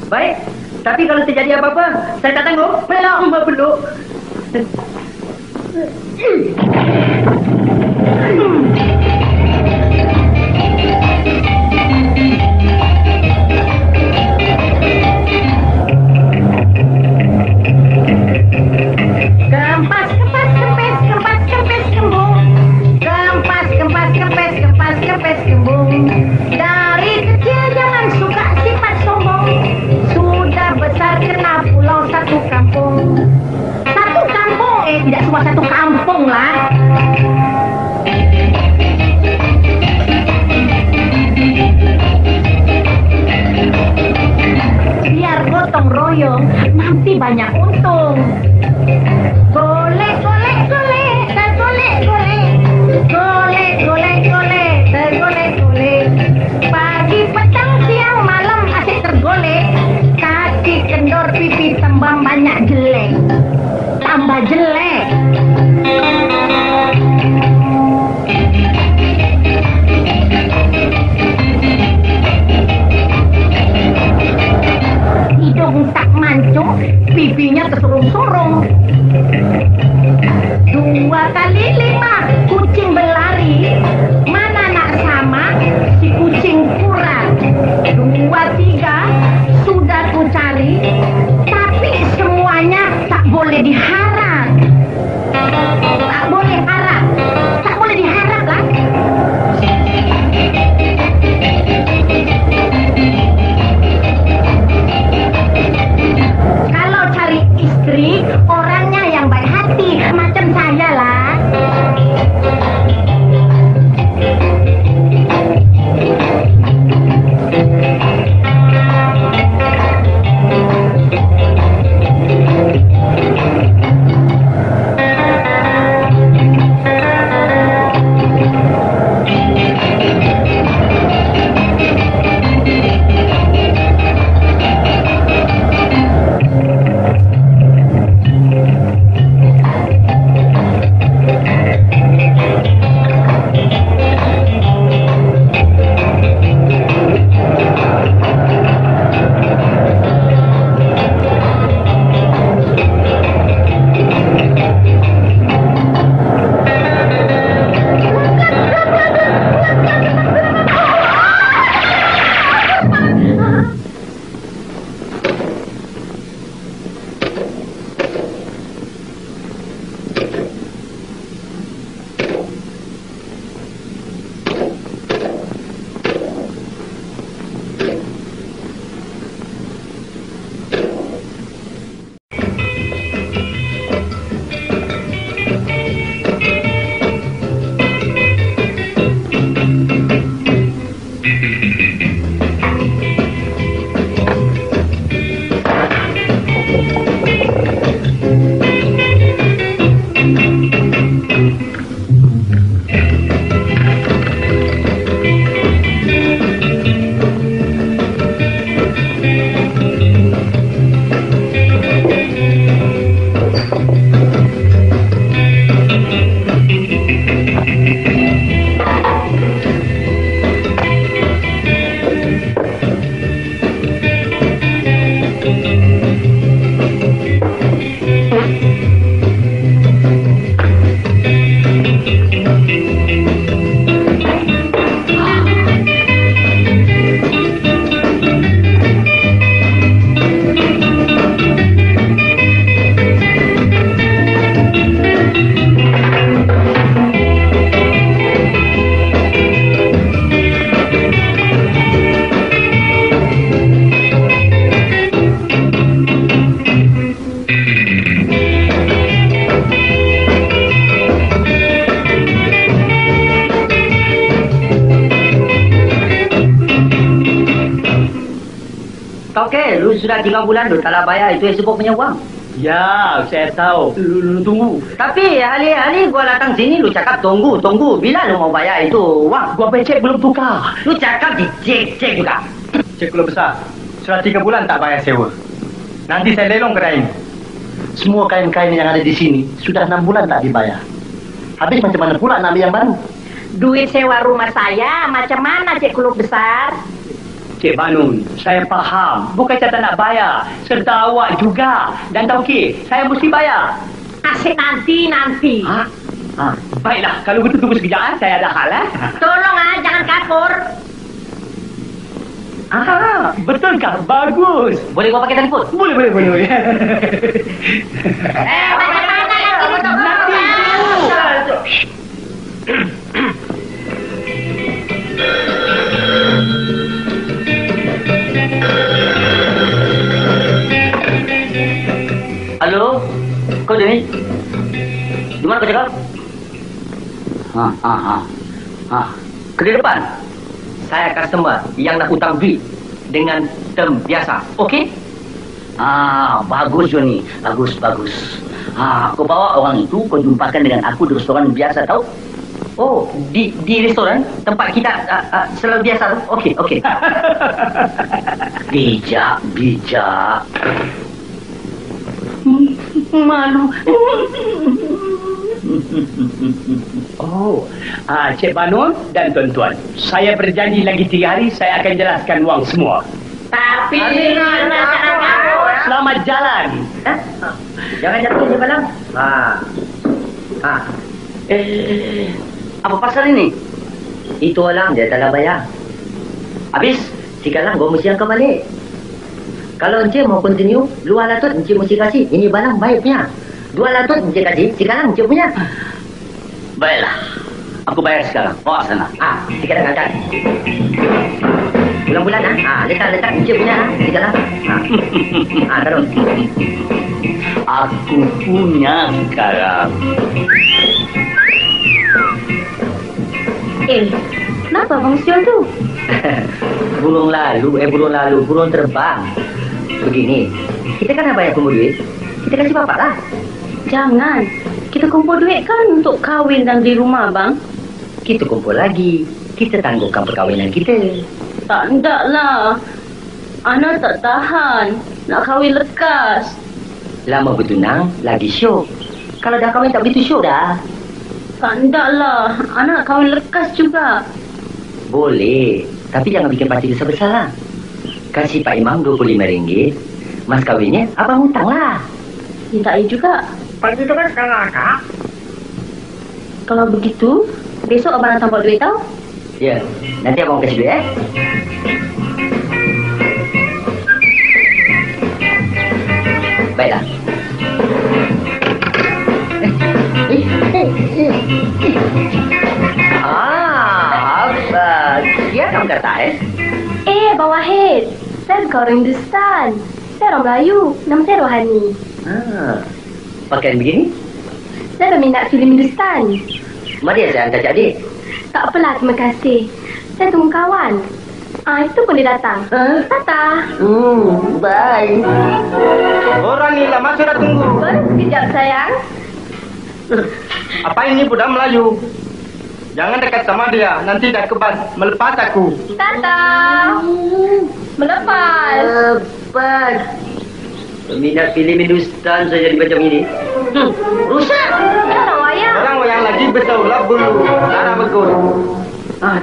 Baik. Tapi kalau terjadi apa-apa, saya tak tanggung. Belum. Kempas, kempes, kembung. Kempas, kempes, kembung. Dari kecil jangan suka sifat sombong. Sudah besar kena pulau satu kampung. Satu kampung? Tidak cuma satu kampung lah. Biar gotong royong, nanti banyak untung. Golek, tergolek. Pagi, petang, siang, malam asyik tergolek. Kaki kendor, pipi tembam, banyak jelek. Tambah jelek. Hidung tak mancung, pipinya tersurung-surung. 2 kali 5 kucing berlari, mana nak sama si kucing kurang. 2, 3 sudah ku cari, tapi semuanya tak boleh diharap. Tak boleh harap, tak boleh diharap lah. Kalau cari istri, orangnya yang baik hati, macam saya lah. Kau lu sudah 3 bulan tu tak bayar itu yang sebut punya wang. Ya, saya tahu. Lu tunggu. Tapi hari-hari gua datang sini lu cakap tunggu. Bila lu mau bayar itu wang? Gua becek belum tukar. Lu cakap dicek juga. Cik Kepala Besar, sudah 3 bulan tak bayar sewa. Nanti saya lelong kedai ini. Semua kain-kain yang ada di sini sudah 6 bulan tak dibayar. Habis macam mana pula nak ambil yang baru? Duit sewa rumah saya macam mana Cik Kepala Besar? Cik Banun, saya faham. Bukan saya tak nak bayar. Serta awak juga. Dan Tauke, saya mesti bayar. Asyik nanti. Baiklah, kalau betul tunggu sekejap. Saya ada hal. Tolong jangan kapur. Betulkah? Bagus. Boleh gua pakai telefon? Boleh. Nanti. Halo? Kau ni? Di mana kau cakap? Ke depan. Saya customer yang nak hutang duit dengan term biasa. Okey? Bagus Johnny. Bagus. Kau bawa orang itu, kau jumpakan dengan aku di restoran biasa tau? Oh, di restoran tempat kita selalu biasa tu. Okey. Bijak. Malu. Cik Banun dan tuan-tuan, saya berjanji lagi 3 hari saya akan jelaskan wang semua. Tapi selamat jalan. Jangan jatuh je malam. Apa pasal ini? Itu orang dia tak nak bayar. Habis sekarang gua mesti angkat balik. Kalau Encik mau continue, luar latut Encik mesti kasih. Ini barang baik punya. 200 Encik kasih, sekarang Encik punya. Baiklah, aku bayar sekarang. Bawa sana. Sekarang angkat. Bulan-bulan letak Encik punya sekarang. Taruh. Aku punya sekarang. Kenapa Bang Siol tu? Burung terbang. Begini, kita kan nak bayar kumpul duit. Kita kasih bapak lah. Jangan. Kita kumpul duit kan untuk kahwin dan di rumah, Bang. Kita kumpul lagi. Kita tangguhkan perkahwinan kita. Tak ndaklah. Ana tak tahan. Nak kahwin lekas. Lama bertunang, lagi syok. Kalau dah kahwin tak begitu syok dah. Tak ndaklah. Ana nak kahwin lekas juga. Boleh. Tapi jangan bikin parti besar-besar lah. Kasih Pak Imam RM25. Mas kahwinnya, abang hutang lah. Minta air juga. Parti itu kan sekarang Kak. Kalau begitu, besok abang datang bawa duit tau? Ya, nanti abang kasih duit Baiklah. Dia kamu kata Abang Wahid. Saya bukan orang Hindustan. Saya orang Melayu. Nama saya Rohani. Pakaian begini? Saya berminat filem Hindustan. Mari saya hantar adik. Tak apalah, terima kasih. Saya tunggu kawan. Itu pun dia datang. Tata. Bye. Orang ni lama sudah tunggu. Sekejap sayang. Apa ini budak Melayu? Jangan dekat sama dia, nanti dah kebas melepas aku. Tata. Melepas. Peminat filem Hindustan saya jadi macam ini. Rusak. Orang wayang. Orang wayang lagi besar bulu, darah begur.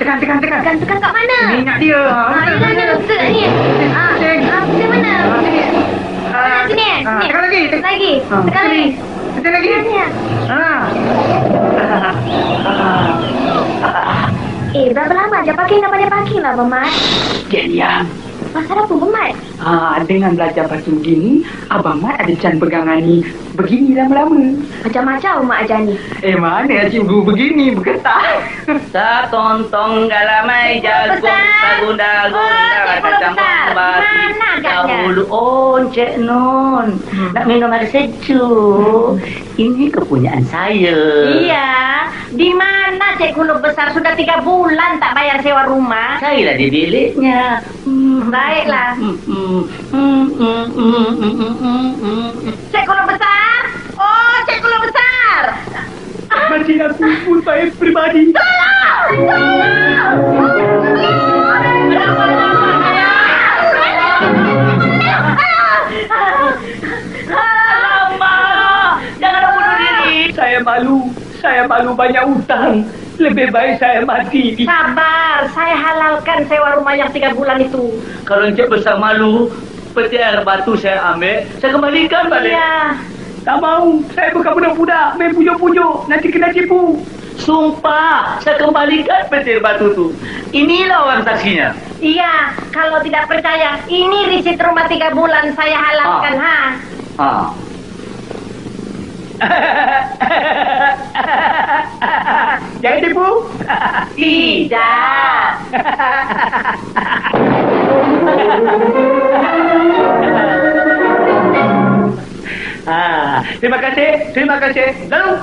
Tekan. Tekan kat mana? Minyak dia. Yelah, tekan ni. Tekan mana? Sini. Tekan lagi. Tekan lagi. Tekan lagi. Berapa lama aja parking lah, Abang Mat? Diam. Pasal apa, Abang Mat? Dengan belajar parking begini, Abang Mat ada can pegangan ni begini lama-lama. Macam-macam Mak Ajani. Mana cikgu begini bergetar. Tak tontong dalam meja gunda-gunda kacang bati dahulu. Oh, Cik Non, nak minum air sejuk. Ini kepunyaan saya. Iya, di mana Cik Gulung Besar sudah 3 bulan tak bayar sewa rumah? Saya lah di biliknya. Baiklah. Cik Gulung Besar. Oh, Cik Gulung Besar. Macam aku pun saya pribadi. Saya malu banyak hutang. Lebih baik saya mati. Sabar, saya halalkan sewa rumah yang 3 bulan itu. Kalau Encik Besar malu, peti air batu saya ambil, saya kembalikan balik. Iya. Tak mau, saya bukan budak-budak, main pujuk-pujuk, nanti kena tipu. Sumpah, saya kembalikan peti air batu tu. Inilah orang saksinya. Iya, kalau tidak percaya, ini risit rumah 3 bulan saya halalkan, Jangan tipu. Tidak. Terima kasih. Lalu.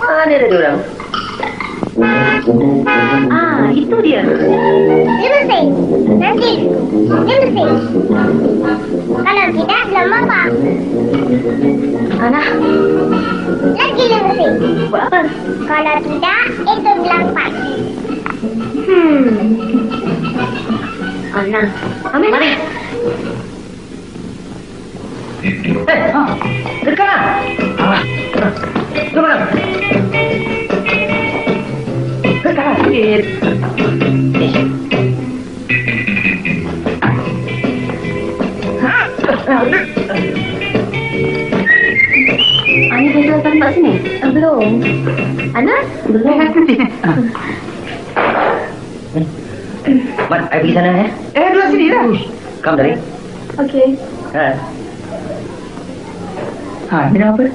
Mana ada orang? Itu dia. Dia bersih. Nanti. Dia bersih. Kalau tidak, belum apa. Ana. Lagi dia bersih. Buat apa? Kalau tidak, itu bilang pas. Ana. Ambil. Mari. Dekat. Kemana? Kaget. Ani dah datang kat sini? Belum. Ana? Belum. Mat, saya pergi sana ya. Duduk sini lah. Kamu dari? Okey. Minum apa?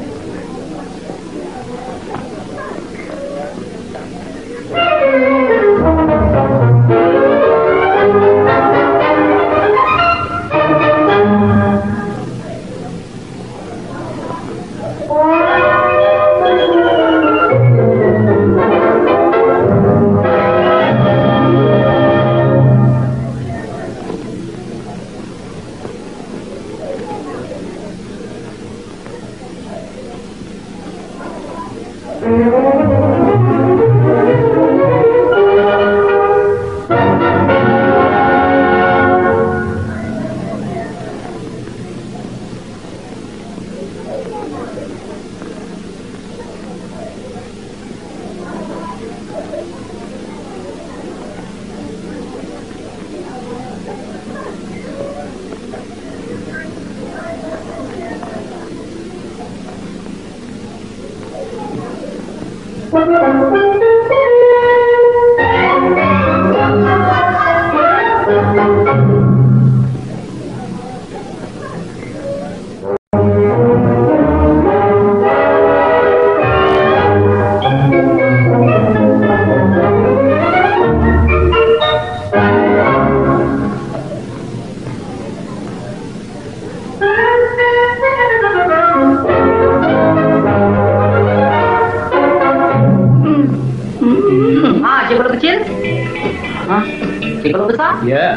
Cikgu besar? Ya.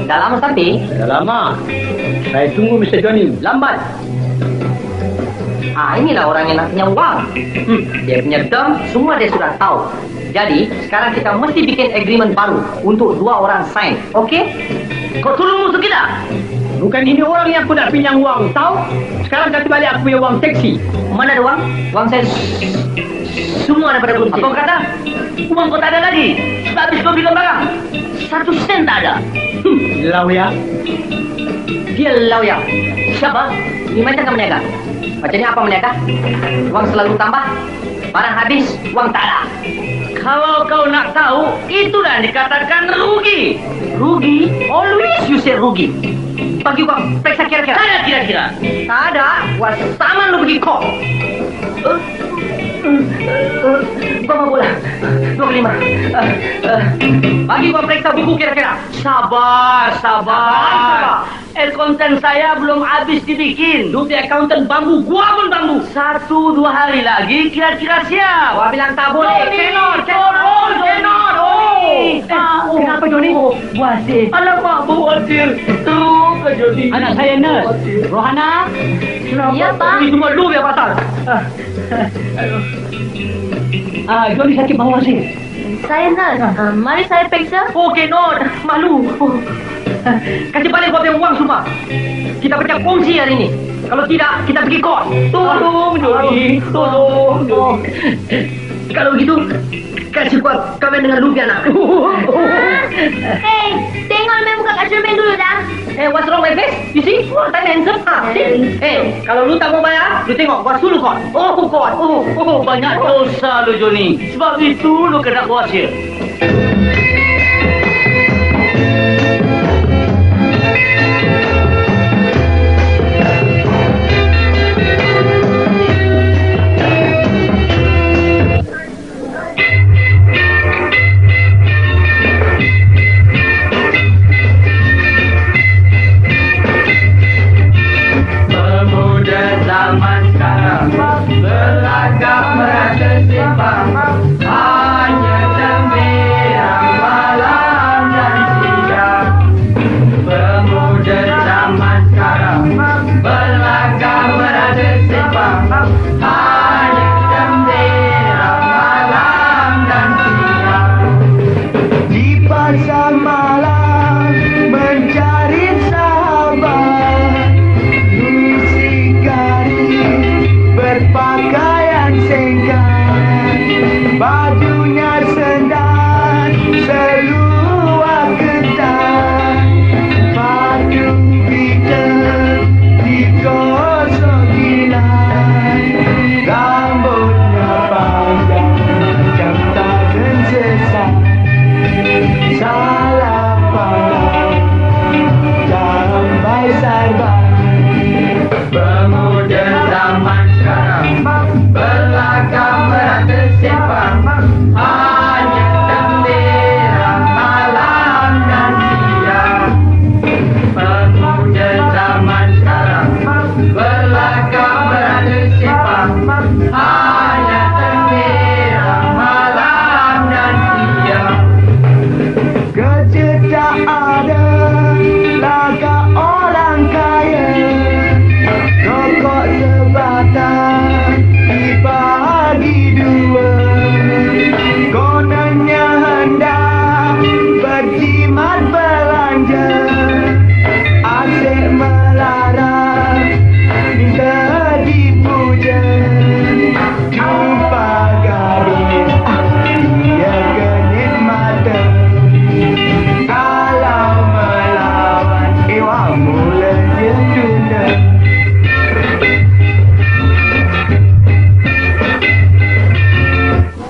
Dah lama sampai? Dah lama. Saya tunggu Mr. Johnny. Lambat. Inilah orang yang nak punya wang. Dia punya term, semua dia sudah tahu. Jadi, sekarang kita mesti bikin agreement baru untuk 2 orang sign. Okey? Kau tolong musuh kita. Bukan ini orang yang aku nak pinjam wang, tahu? Sekarang kasih balik aku punya wang teksi. Mana ada wang? Wang saya semua daripada kunci. Apa kau kata? Uang kau tak ada lagi. Sudah habis kau belikan barang. 1 sen tak ada. Lawyer. Dia lawyer. Siapa? Ini macam kau meniaga. Macamnya apa meniaga? Wang selalu tambah. Barang habis, wang tak ada. Kalau kau nak tahu, itulah dikatakan rugi. Rugi? Always you say rugi. Bagi gua periksa kira-kira. Tak ada kira-kira. Tak ada. Gua sama lu pergi kok. Gua mau bola 25. Bagi gua periksa buku kira-kira. Sabar. Akuntan saya belum habis dibikin. Lu di accountant bambu, gua pun bambu. 1-2 hari lagi kira-kira siap. Gua bilang tak boleh. Cannot. Kenapa Joni? Wasir. Alamak, Bu Wasir. Teruk ke Joni. Anak saya Nurse. Rohana. Ya, Pak. Ini semua lu biar pasal. Joni sakit bawah Wasir. Saya nurse. Mari saya periksa. Okey, Not. Malu. Kasih balik gua punya uang semua. Kita pecah kongsi hari ini. Kalau tidak, kita pergi kos. Tolong, Joni. Tolong. Kalau gitu, kasih gua kawin dengan Luffy anak. Hei, tengok main muka Kak Sherman dulu dah. What's wrong with this? You see? Time handsome. Kalau lu tak mau bayar, lu tengok, gua suruh kos. Banyak dosa lu, Joni. Sebab itu lu kena Wasir. Zaman sekarang berlagak merasa simpang, hanya tembiang malam dan siang. Pemuda zaman sekarang berlagak merasa simpang, hanya tembiang malam dan siang. Di pasar malam mencari sahabat, berpakaian singkat, bajunya sendat, seluar ketat, patung Peter digosok gilai, rambutnya panjang macam tangan sesat, salah pandang, jambai sarban. Pemuda zaman sekarang berlagak merata simpang, hanya tembiran malam dan siang. Pemuda zaman sekarang berlagak merata simpang, hanya tembiran malam dan siang. Kerja tak ada, lagak orang kaya, rokok sebatang dibagi dua, kononnya hendak berjimat belanja, asyik melarang minta dipuja. Jumpa gadis dia genit mata, kalau melawan ewa mula dia tunda.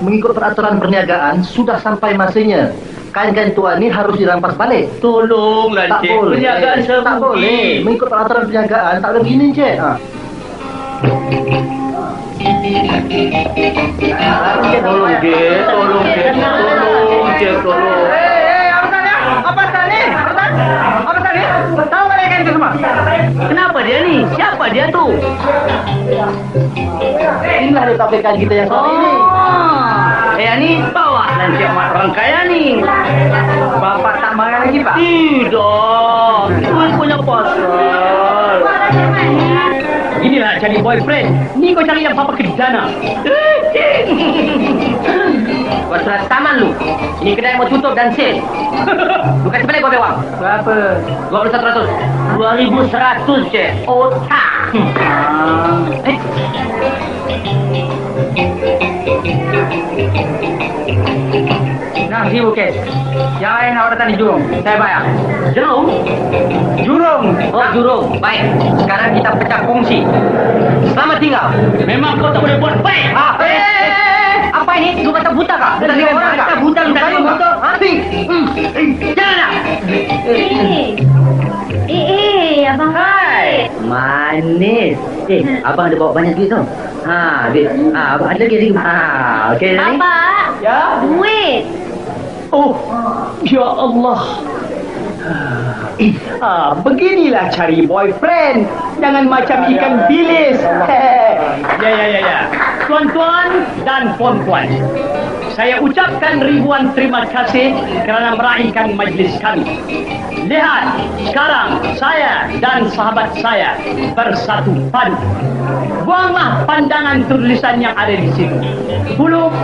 Mengikut peraturan perniagaan, sudah sampai masanya kain-kain tua ini harus dirampas balik. Tolonglah, tak Cik. boleh. Perniagaan serugi. Tak boleh. Mengikut peraturan perniagaan, tak boleh begini, Cik. Tolong, Cik. Tolong. Apa tadi? Tahu balik kain itu semua? Kenapa dia ni? Siapa dia tu? Inilah dia tapikan kita yang satu ini. Saya ni bawa dan Cik Mat rangkaian ni. Bapak tak marah lagi, Pak? Tidak. Itu punya pasal. Inilah cari boyfriend. Ni kau cari yang papa kedana. Gua surat taman lu. Ini kedai mau tutup dan sale. Lu kasih balik gua bewang. Berapa? 2100. 2100, Cik. Otak. Nah, si buket. Yang lain awak datang di Jurong. Saya bayar. Jerung? Jurong. Oh, Jurong. Baik. Sekarang kita pecah kongsi. Selamat tinggal. Memang kau tak boleh buat baik. Apa ini? Lu kata buta kah? Buta dengan Jangan! Abang. Hai! Manis. Abang ada bawa banyak duit tau. Duit. Abang ada lagi. Okey. Bapak. Ya? Duit. Oh, ya Allah. Beginilah cari boyfriend. Jangan macam ikan bilis. Ya. Tuan-tuan dan puan-puan, saya ucapkan ribuan terima kasih kerana meraihkan majlis kami. Lihat, sekarang saya dan sahabat saya bersatu padu. Buanglah pandangan tulisan yang ada di situ. 10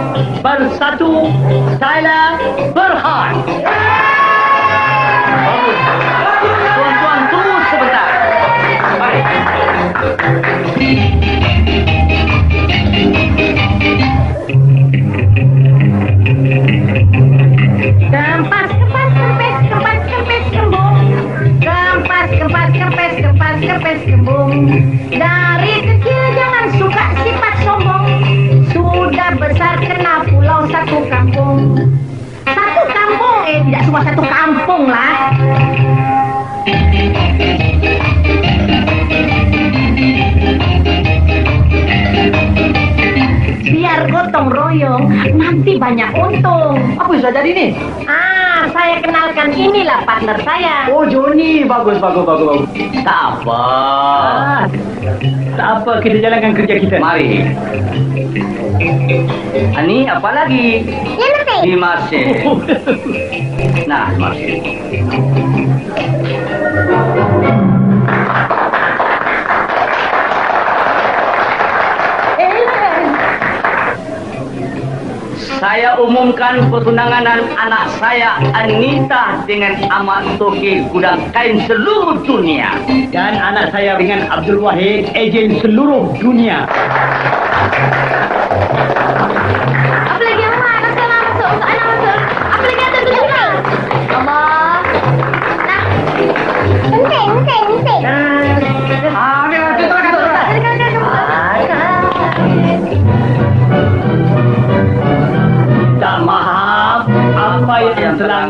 bersatu, Tyler Berhad. Bagus. Tuan-tuan tunggu sebentar. Mari. Kempas, kempas, kempes, kempas, kempes, kembung. Kempas, kempas, kempes, kempas, kempes, kembung. Dari kecil jangan suka sifat sombong. Sudah besar kena pulau satu kampung. Satu kampung, tidak cuma satu kampung lah. Biar gotong royong, nanti banyak untung. Apa yang sudah jadi ni? Saya kenalkan, inilah partner saya. Oh, Johnny. Bagus. Tak apa. Tak apa, kita jalankan kerja kita. Mari. Ani, apa lagi? Terima kasih. Nah, terima kasih. Saya umumkan pertunangan anak saya Anita dengan Ahmad Toke gudang kain seluruh dunia. Dan anak saya dengan Abdul Wahid, ejen seluruh dunia. Apa lagi yang mana? Anak saya masuk. Untuk anak masuk. Apa lagi ada tu juga? Allah. Nah. Penting. Tak maaf apa yang telah